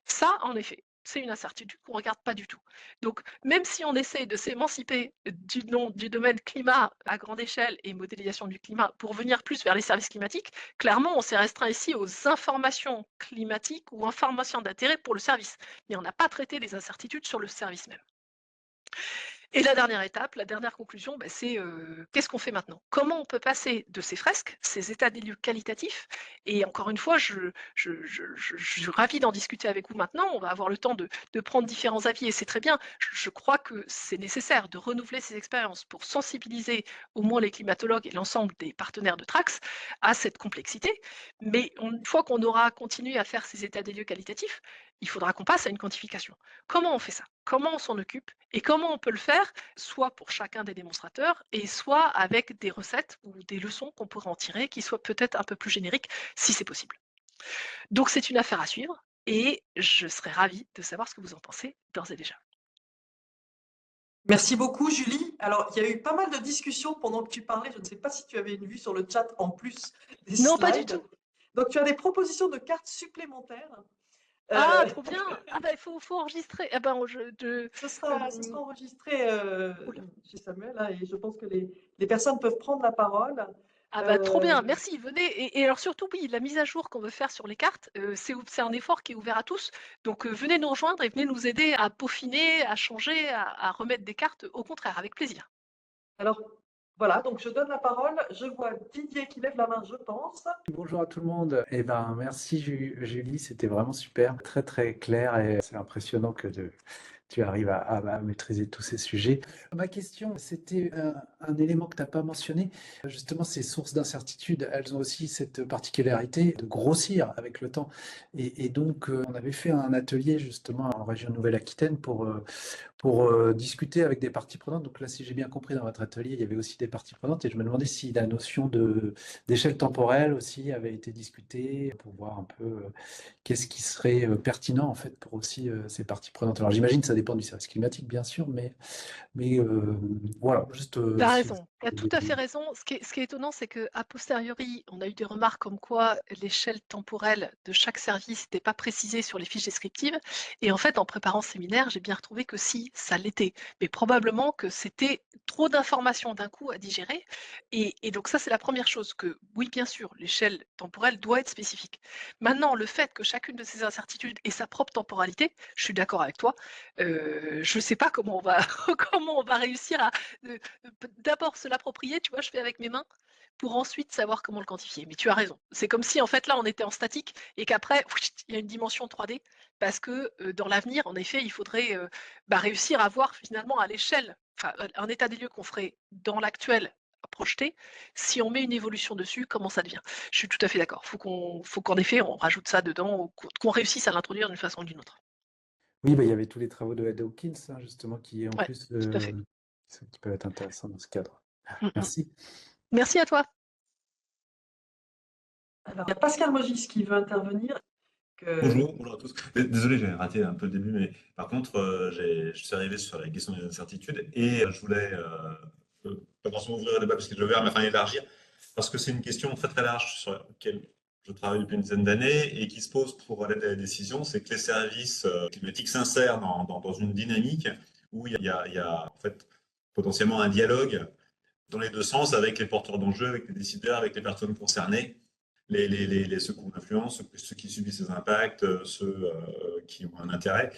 S2: Ça, en effet, c'est une incertitude qu'on ne regarde pas du tout. Donc, même si on essaie de s'émanciper du domaine climat à grande échelle et modélisation du climat pour venir plus vers les services climatiques, clairement, on s'est restreint ici aux informations climatiques ou informations d'intérêt pour le service. Mais on n'a pas traité les incertitudes sur le service même. Et la dernière étape, la dernière conclusion, c'est qu'est-ce qu'on fait maintenant? Comment on peut passer de ces fresques, ces états des lieux qualitatifs, et encore une fois, je suis ravie d'en discuter avec vous maintenant, on va avoir le temps de prendre différents avis et c'est très bien. Je crois que c'est nécessaire de renouveler ces expériences pour sensibiliser au moins les climatologues et l'ensemble des partenaires de Trax à cette complexité. Mais une fois qu'on aura continué à faire ces états des lieux qualitatifs, il faudra qu'on passe à une quantification. Comment on fait ça? Comment on s'en occupe? Et comment on peut le faire, soit pour chacun des démonstrateurs, et soit avec des recettes ou des leçons qu'on pourrait en tirer, qui soient peut-être un peu plus génériques, si c'est possible. Donc c'est une affaire à suivre, et je serais ravie de savoir ce que vous en pensez d'ores et déjà.
S1: Merci beaucoup, Julie. Alors, il y a eu pas mal de discussions pendant que tu parlais. Je ne sais pas si tu avais une vue sur le chat en plus des
S2: Non, pas du
S1: slides.
S2: tout.
S1: Donc, tu as des propositions de cartes supplémentaires.
S2: Ah,
S1: Euh,
S2: trop bien. Ah bah il faut enregistrer. Ah ben
S1: ce sera enregistré
S2: oula.
S1: chez Samuel, hein, et je pense que les personnes peuvent prendre la parole.
S2: Ah bah trop
S1: Euh,
S2: bien, merci, venez. Et alors surtout, oui, la mise à jour qu'on veut faire sur les cartes, c'est un effort qui est ouvert à tous. Donc venez nous rejoindre et venez nous aider à peaufiner, à changer, à remettre des cartes, au contraire, avec plaisir.
S1: alors, voilà, donc je donne la parole. Je vois Didier qui lève la main, je pense.
S3: Bonjour à tout le monde. Eh ben, merci Julie, c'était vraiment super, très très clair et c'est impressionnant tu arrives à maîtriser tous ces sujets. Ma question, c'était un élément que tu n'as pas mentionné. Justement, ces sources d'incertitude, elles ont aussi cette particularité de grossir avec le temps. Et donc, on avait fait un atelier justement en région Nouvelle-Aquitaine pour discuter avec des parties prenantes. Donc là, si j'ai bien compris, dans votre atelier, il y avait aussi des parties prenantes et je me demandais si la notion d'échelle temporelle aussi avait été discutée pour voir un peu qu'est-ce qui serait pertinent en fait pour aussi ces parties prenantes. Alors j'imagine que ça dépend du service climatique, bien sûr, mais voilà, juste
S2: Tu as
S3: si vous
S2: raison, tu as tout
S3: avez
S2: à fait raison. Ce qui est étonnant, c'est qu'à posteriori, on a eu des remarques comme quoi l'échelle temporelle de chaque service n'était pas précisée sur les fiches descriptives. Et en fait, en préparant ce séminaire, j'ai bien retrouvé que si, ça l'était. Mais probablement que c'était trop d'informations d'un coup à digérer. Et donc ça, c'est la première chose que, oui, bien sûr, l'échelle temporelle doit être spécifique. Maintenant, le fait que chacune de ces incertitudes ait sa propre temporalité, je suis d'accord avec toi. Je ne sais pas comment on va, comment on va réussir à d'abord se l'approprier, tu vois, je fais avec mes mains, pour ensuite savoir comment le quantifier. Mais tu as raison. C'est comme si en fait là on était en statique et qu'après il y a une dimension 3D parce que dans l'avenir, en effet, il faudrait réussir à voir finalement à l'échelle, enfin un état des lieux qu'on ferait dans l'actuel à projeter, si on met une évolution dessus, comment ça devient. Je suis tout à fait d'accord. Faut qu'en effet on rajoute ça dedans, ou qu'on réussisse à l'introduire d'une façon ou d'une autre.
S3: Oui, bah, il y avait tous les travaux de Ed Hawkins, hein, justement, qui en
S2: Ouais,
S3: plus
S2: tout à fait.
S3: qui peuvent être intéressants dans ce cadre.
S2: Mm, mm.
S3: Merci.
S2: Merci à toi.
S1: Alors, il y a Pascal Mogis qui veut intervenir.
S4: Bonjour, bonjour à tous. Désolé, j'ai raté un peu le début, mais par contre, je suis arrivé sur la question des incertitudes et je voulais pas forcément ouvrir le débat parce qu'il est ouvert, mais enfin élargir, parce que c'est une question très très large sur laquelle je travaille depuis une dizaine d'années et qui se pose pour l'aide à la décision, c'est que les services climatiques s'insèrent dans une dynamique où il y a en fait potentiellement un dialogue dans les deux sens avec les porteurs d'enjeux, avec les décideurs, avec les personnes concernées, ceux qui ont une influence, ceux qui subissent ces impacts, ceux qui ont un intérêt.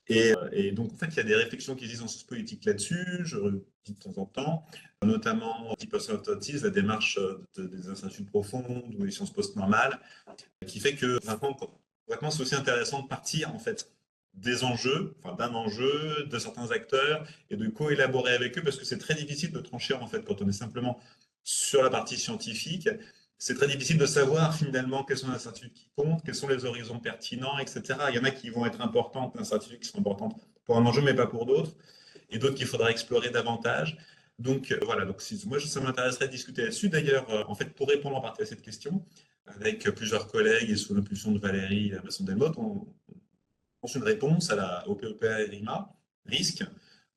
S4: Et donc, en fait, il y a des réflexions qui existent en sciences politiques là-dessus, je le dis de temps en temps, notamment type Authorities, la démarche des incertitudes profondes ou les sciences post-normales, qui fait que, vraiment, c'est aussi intéressant de partir, en fait, des enjeux, enfin d'un enjeu, de certains acteurs, et de co-élaborer avec eux, parce que c'est très difficile de trancher, en fait, quand on est simplement sur la partie scientifique. C'est très difficile de savoir finalement quelles sont les incertitudes qui comptent, quels sont les horizons pertinents, etc. Il y en a qui vont être importantes, incertitudes qui sont importantes pour un enjeu, mais pas pour d'autres, et d'autres qu'il faudra explorer davantage. Donc voilà, donc moi ça m'intéresserait de discuter là-dessus. D'ailleurs, en fait, pour répondre en partie à cette question, avec plusieurs collègues et sous l'impulsion de Valérie Masson-Delmotte, on pense une réponse au PEPA et RIMA, risque,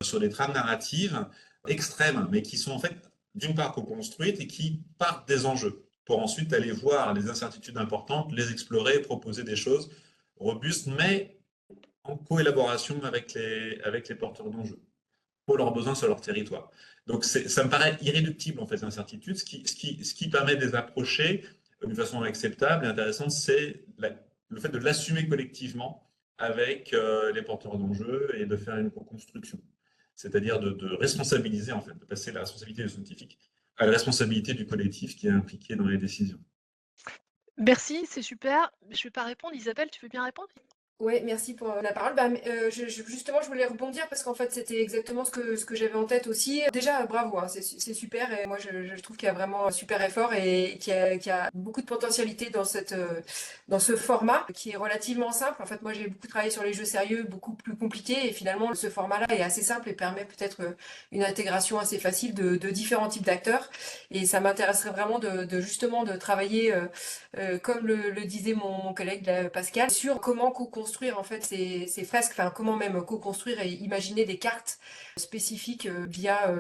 S4: sur des trames narratives extrêmes, mais qui sont en fait d'une part co-construites et qui partent des enjeux, pour ensuite aller voir les incertitudes importantes, les explorer, proposer des choses robustes, mais en coélaboration avec les porteurs d'enjeux, pour leurs besoins sur leur territoire. Donc ça me paraît irréductible en fait l'incertitude. Ce qui permet de les approcher d'une façon acceptable et intéressante, c'est le fait de l'assumer collectivement avec les porteurs d'enjeux et de faire une co-construction. C'est-à-dire de responsabiliser, en fait, de passer la responsabilité du scientifique à la responsabilité du collectif qui est impliqué dans les décisions.
S2: Merci, c'est super. Je ne vais pas répondre. Isabelle, tu veux bien répondre?
S5: Oui, merci pour la parole. Justement, je voulais rebondir parce qu'en fait, c'était exactement ce que j'avais en tête aussi. Déjà, bravo, hein, c'est super. Et moi, je trouve qu'il y a vraiment un super effort et qu'il y a beaucoup de potentialité dans ce format qui est relativement simple. En fait, moi, j'ai beaucoup travaillé sur les jeux sérieux, beaucoup plus compliqués. Et finalement, ce format-là est assez simple et permet peut-être une intégration assez facile de différents types d'acteurs. Et ça m'intéresserait vraiment justement de travailler comme le disait mon collègue là, Pascal, sur comment co-construire en fait ces fresques, enfin comment même co-construire et imaginer des cartes spécifiques via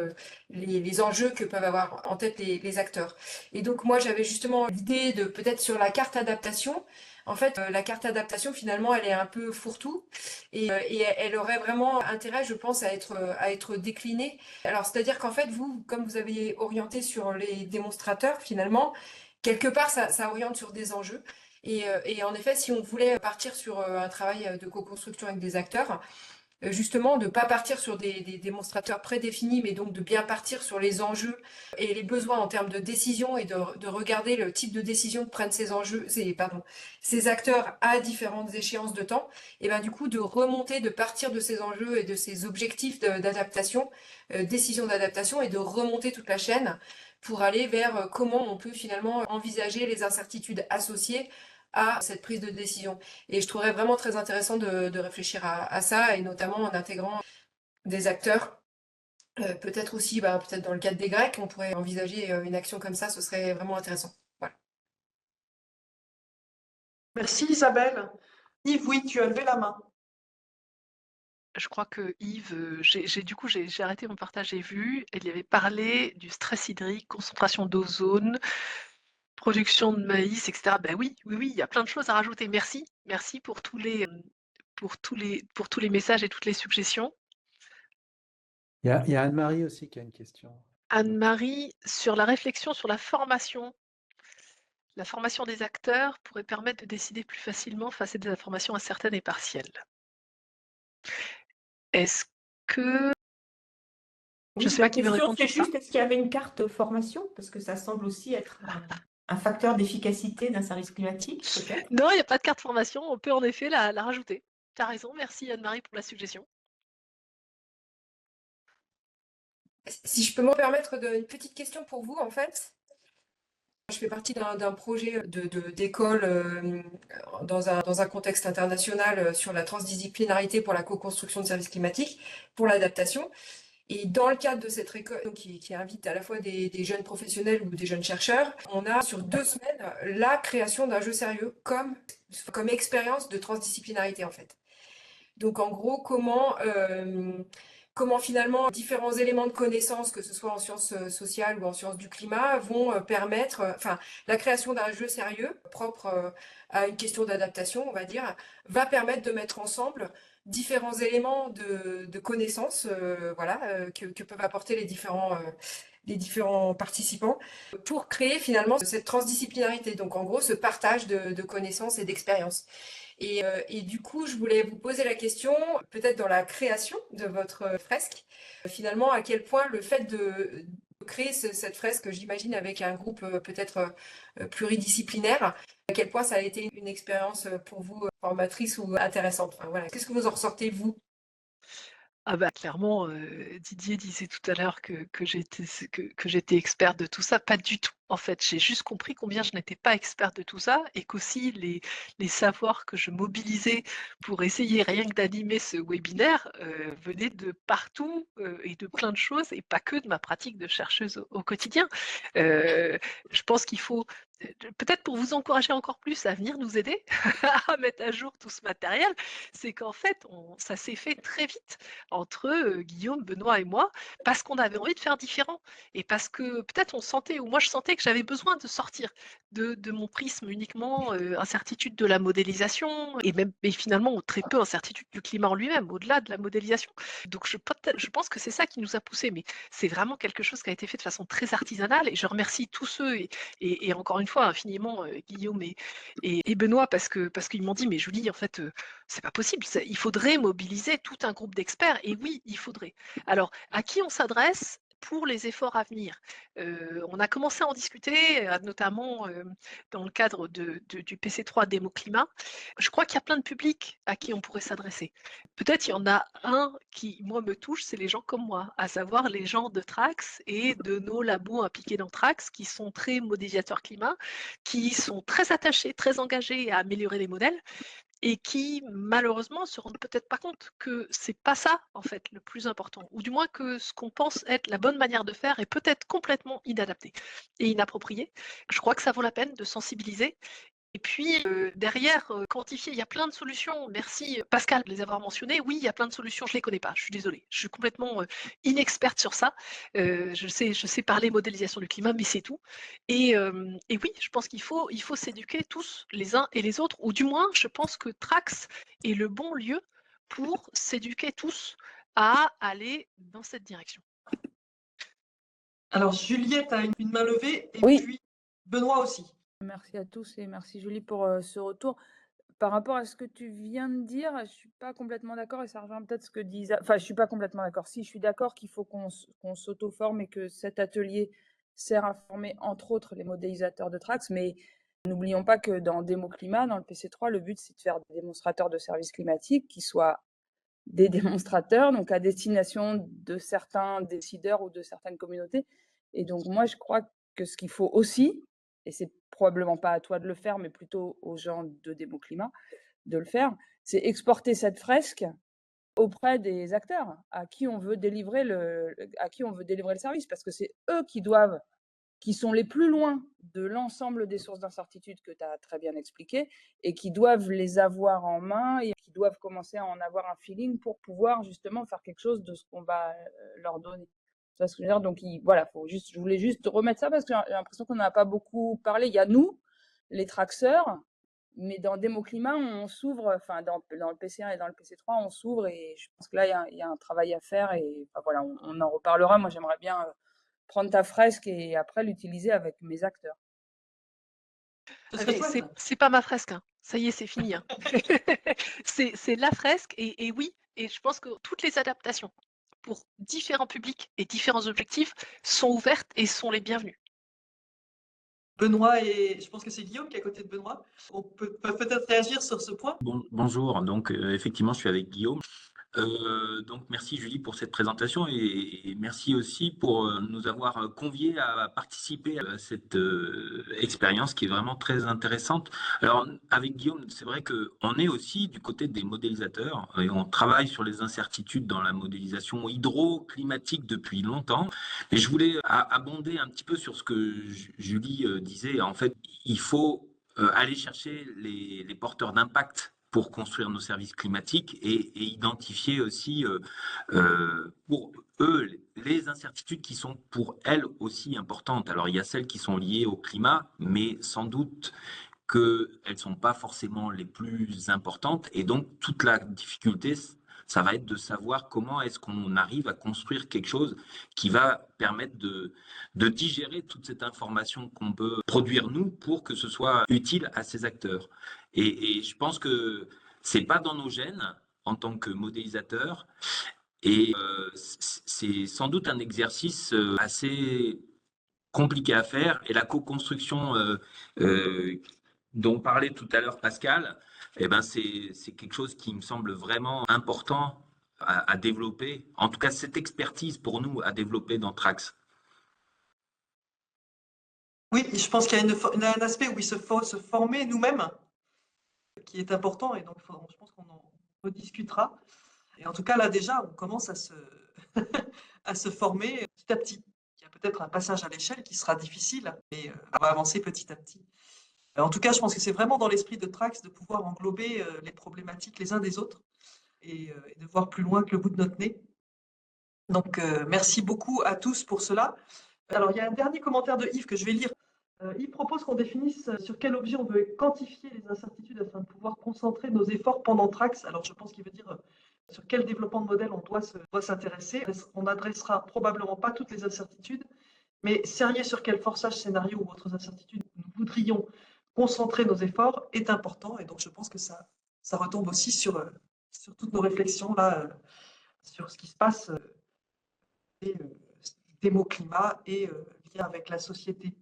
S5: les enjeux que peuvent avoir en tête les acteurs. Et donc moi j'avais justement l'idée de peut-être sur la carte adaptation. En fait, la carte adaptation, finalement, elle est un peu fourre-tout et elle aurait vraiment intérêt, je pense, à être déclinée. Alors, c'est-à-dire qu'en fait, vous, comme vous avez orienté sur les démonstrateurs, finalement, quelque part, ça oriente sur des enjeux. Et en effet, si on voulait partir sur un travail de co-construction avec des acteurs, justement, de ne pas partir sur des démonstrateurs prédéfinis, mais donc de bien partir sur les enjeux et les besoins en termes de décision et de regarder le type de décision que prennent ces acteurs à différentes échéances de temps, et ben du coup de remonter, de partir de ces enjeux et de ces objectifs d'adaptation, décision d'adaptation, et de remonter toute la chaîne pour aller vers comment on peut finalement envisager les incertitudes associées à cette prise de décision. Et je trouverais vraiment très intéressant de réfléchir à ça, et notamment en intégrant des acteurs. Peut-être aussi, peut-être dans le cadre des Grecs, on pourrait envisager une action comme ça, ce serait vraiment intéressant. Voilà.
S1: Merci Isabelle. Yves, oui, tu as levé la main.
S2: Je crois que Yves, j'ai arrêté mon partage, j'ai vu, il y avait parlé du stress hydrique, concentration d'ozone, production de maïs, etc. Ben oui, il y a plein de choses à rajouter. Merci pour tous les messages et toutes les suggestions.
S3: Il y a Anne-Marie aussi qui a une question.
S2: Anne-Marie, sur la réflexion sur la formation des acteurs pourrait permettre de décider plus facilement face à des informations incertaines et partielles. Est-ce que...
S6: Oui,
S2: sais
S6: ma
S2: pas qui veut
S6: question,
S2: répondre
S6: c'est
S2: sur ça.
S6: juste, est-ce qu'il y avait une carte formation? Parce que ça semble aussi être un facteur d'efficacité d'un service climatique, peut-être.
S2: Non, il n'y a pas de carte formation, on peut en effet la rajouter. Tu as raison, merci Anne-Marie pour la suggestion.
S5: Si je peux me permettre une petite question pour vous, en fait. Je fais partie d'un projet d'école dans un contexte international sur la transdisciplinarité pour la co-construction de services climatiques, pour l'adaptation. Et dans le cadre de cette école qui invite à la fois des jeunes professionnels ou des jeunes chercheurs, on a sur 2 semaines la création d'un jeu sérieux comme expérience de transdisciplinarité en fait. Donc en gros, comment finalement différents éléments de connaissance, que ce soit en sciences sociales ou en sciences du climat, vont permettre, la création d'un jeu sérieux propre à une question d'adaptation, on va dire, va permettre de mettre ensemble différents éléments de connaissances, que peuvent apporter les différents participants pour créer finalement cette transdisciplinarité. Donc en gros, ce partage de connaissances et d'expériences. Et du coup, je voulais vous poser la question, peut-être dans la création de votre fresque, finalement, à quel point le fait de créer cette fresque, j'imagine, avec un groupe peut-être pluridisciplinaire, à quel point ça a été une expérience pour vous formatrice ou intéressante. Enfin, voilà. Qu'est-ce que vous en ressortez, vous?
S2: Ah bah clairement, Didier disait tout à l'heure que j'étais experte de tout ça, pas du tout. En fait, j'ai juste compris combien je n'étais pas experte de tout ça et qu'aussi les savoirs que je mobilisais pour essayer rien que d'animer ce webinaire venaient de partout et de plein de choses et pas que de ma pratique de chercheuse au quotidien. Je pense qu'il faut, peut-être pour vous encourager encore plus à venir nous aider à mettre à jour tout ce matériel, c'est qu'en fait, ça s'est fait très vite entre Guillaume, Benoît et moi parce qu'on avait envie de faire différent. Et parce que peut-être on sentait, ou moi je sentais que j'avais besoin de sortir de mon prisme uniquement incertitude de la modélisation et même et finalement très peu incertitude du climat en lui-même, au-delà de la modélisation. Donc je pense que c'est ça qui nous a poussés, mais c'est vraiment quelque chose qui a été fait de façon très artisanale et je remercie tous ceux et encore une fois infiniment Guillaume et Benoît parce qu'ils m'ont dit mais Julie en fait c'est pas possible, il faudrait mobiliser tout un groupe d'experts et oui il faudrait. Alors à qui on s'adresse pour les efforts à venir. On a commencé à en discuter, notamment dans le cadre du PC3 Démo Climat. Je crois qu'il y a plein de publics à qui on pourrait s'adresser. Peut-être il y en a un qui, moi, me touche, c'est les gens comme moi, à savoir les gens de Trax et de nos labos impliqués dans Trax, qui sont très modélisateurs climat, qui sont très attachés, très engagés à améliorer les modèles, et qui malheureusement se rendent peut-être pas compte que c'est pas ça en fait le plus important, ou du moins que ce qu'on pense être la bonne manière de faire est peut-être complètement inadapté et inapproprié. Je crois que ça vaut la peine de sensibiliser. Et puis derrière, quantifier, il y a plein de solutions. Merci Pascal de les avoir mentionnées. Oui, il y a plein de solutions, je ne les connais pas, je suis désolée. Je suis complètement inexperte sur ça. Je sais parler modélisation du climat, mais c'est tout. Et oui, je pense il faut s'éduquer tous les uns et les autres, ou du moins, je pense que Trax est le bon lieu pour s'éduquer tous à aller dans cette direction.
S1: Alors, Juliette a une main levée et
S7: Oui.
S1: puis Benoît aussi.
S7: Merci à tous et merci Julie pour ce retour. Par rapport à ce que tu viens de dire, je suis pas complètement d'accord et ça rejoint peut-être ce que disait. Enfin, je suis pas complètement d'accord. Si, je suis d'accord qu'il faut qu'on s'auto-forme et que cet atelier sert à former entre autres les modélisateurs de Trax, mais n'oublions pas que dans Démo Climat, dans le PC3, le but c'est de faire des démonstrateurs de services climatiques qui soient des démonstrateurs, donc à destination de certains décideurs ou de certaines communautés. Et donc moi, je crois que ce qu'il faut aussi, et c'est probablement pas à toi de le faire, mais plutôt aux gens de Démo Climat de le faire, c'est exporter cette fresque auprès des acteurs à qui on veut délivrer le service, parce que c'est eux qui sont les plus loin de l'ensemble des sources d'incertitude que tu as très bien expliqué et qui doivent les avoir en main et qui doivent commencer à en avoir un feeling pour pouvoir justement faire quelque chose de ce qu'on va leur donner. Tu vois ce que je veux dire? Donc voilà, je voulais juste remettre ça parce que j'ai l'impression qu'on n'en a pas beaucoup parlé. Il y a nous, les traxeurs, mais dans Démo Climat, on s'ouvre, enfin dans le PC1 et dans le PC3, on s'ouvre et je pense que là, il y a un travail à faire et enfin, voilà, on en reparlera. Moi, j'aimerais bien prendre ta fresque et après l'utiliser avec mes acteurs.
S1: Ce serait chouette.
S2: C'est pas ma fresque, hein. Ça y est, c'est fini. Hein. C'est la fresque et oui, et je pense que toutes les adaptations pour différents publics et différents objectifs sont ouvertes et sont les bienvenues.
S1: Benoît et je pense que c'est Guillaume qui est à côté de Benoît. On peut peut-être réagir sur ce point.
S8: Bonjour, donc effectivement, je suis avec Guillaume. Donc merci Julie pour cette présentation et merci aussi pour nous avoir conviés à participer à cette expérience qui est vraiment très intéressante. Alors avec Guillaume, c'est vrai qu'on est aussi du côté des modélisateurs et on travaille sur les incertitudes dans la modélisation hydroclimatique depuis longtemps. Et je voulais abonder un petit peu sur ce que Julie disait. En fait, il faut aller chercher les porteurs d'impact pour construire nos services climatiques et identifier aussi pour eux les incertitudes qui sont pour elles aussi importantes. Alors il y a celles qui sont liées au climat, mais sans doute qu'elles ne sont pas forcément les plus importantes. Et donc toute la difficulté, ça va être de savoir comment est-ce qu'on arrive à construire quelque chose qui va permettre de digérer toute cette information qu'on peut produire nous pour que ce soit utile à ces acteurs. Et je pense que c'est pas dans nos gènes en tant que modélisateur. Et c'est sans doute un exercice assez compliqué à faire. Et la co-construction dont parlait tout à l'heure Pascal, eh ben c'est quelque chose qui me semble vraiment important à développer. En tout cas, cette expertise pour nous à développer dans Trax.
S1: Oui, je pense qu'il y a un aspect où il faut se former nous-mêmes, qui est important, et donc je pense qu'on en rediscutera. Et en tout cas, là déjà, on commence à se former petit à petit. Il y a peut-être un passage à l'échelle qui sera difficile, mais on va avancer petit à petit. En tout cas, je pense que c'est vraiment dans l'esprit de Trax de pouvoir englober les problématiques les uns des autres et de voir plus loin que le bout de notre nez. Donc, merci beaucoup à tous pour cela. Alors, il y a un dernier commentaire de Yves que je vais lire. Yves propose qu'on définisse sur quel objet on veut quantifier les incertitudes afin de pouvoir concentrer nos efforts pendant Trax. Alors, je pense qu'il veut dire sur quel développement de modèle on doit s'intéresser. On n'adressera probablement pas toutes les incertitudes, mais serrer sur quel forçage, scénario ou autres incertitudes nous voudrions concentrer nos efforts est important. Et donc, je pense que ça retombe aussi sur toutes nos réflexions là, sur ce qui se passe des mots climat et lien avec la société.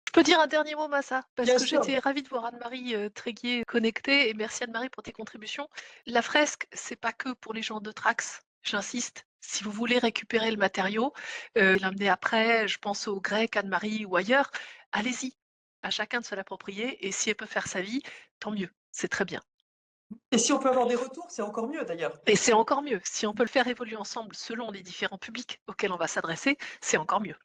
S2: Je peux dire un dernier mot, Massa, parce
S1: Bien
S2: que
S1: sûr.
S2: j'étais ravie de voir Anne-Marie Tréguier connectée, et merci Anne-Marie pour tes contributions. La fresque, c'est pas que pour les gens de Trax, j'insiste. Si vous voulez récupérer le matériau, l'amener après, je pense aux Grecs, Anne-Marie ou ailleurs, allez-y. À chacun de se l'approprier, et si elle peut faire sa vie, tant mieux, c'est très bien.
S1: Et si on peut avoir des retours, c'est encore mieux d'ailleurs.
S2: Et c'est encore mieux. Si on peut le faire évoluer ensemble selon les différents publics auxquels on va s'adresser, c'est encore mieux.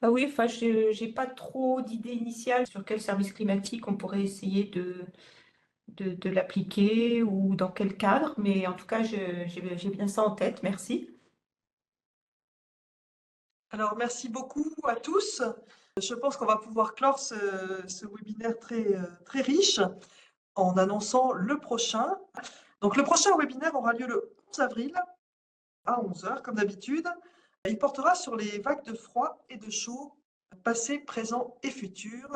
S6: Ah oui, enfin, je n'ai pas trop d'idées initiales sur quel service climatique on pourrait essayer de l'appliquer ou dans quel cadre, mais en tout cas, j'ai bien ça en tête. Merci.
S1: Alors, merci beaucoup à tous. Je pense qu'on va pouvoir clore ce webinaire très riche en annonçant le prochain. Donc, le prochain webinaire aura lieu le 11 avril à 11 h, comme d'habitude. Il portera sur les vagues de froid et de chaud, passé, présent et futur,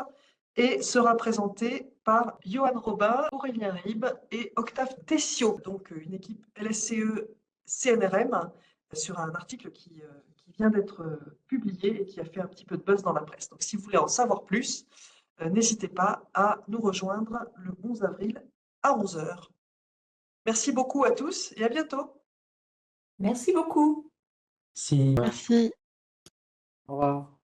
S1: et sera présenté par Johan Robin, Aurélien Rib et Octave Tessio, donc une équipe LSCE CNRM, sur un article qui vient d'être publié et qui a fait un petit peu de buzz dans la presse. Donc, si vous voulez en savoir plus, n'hésitez pas à nous rejoindre le 11 avril à 11 h. Merci beaucoup à tous et à bientôt.
S6: Merci beaucoup.
S3: Si.
S2: Merci.
S3: Au revoir.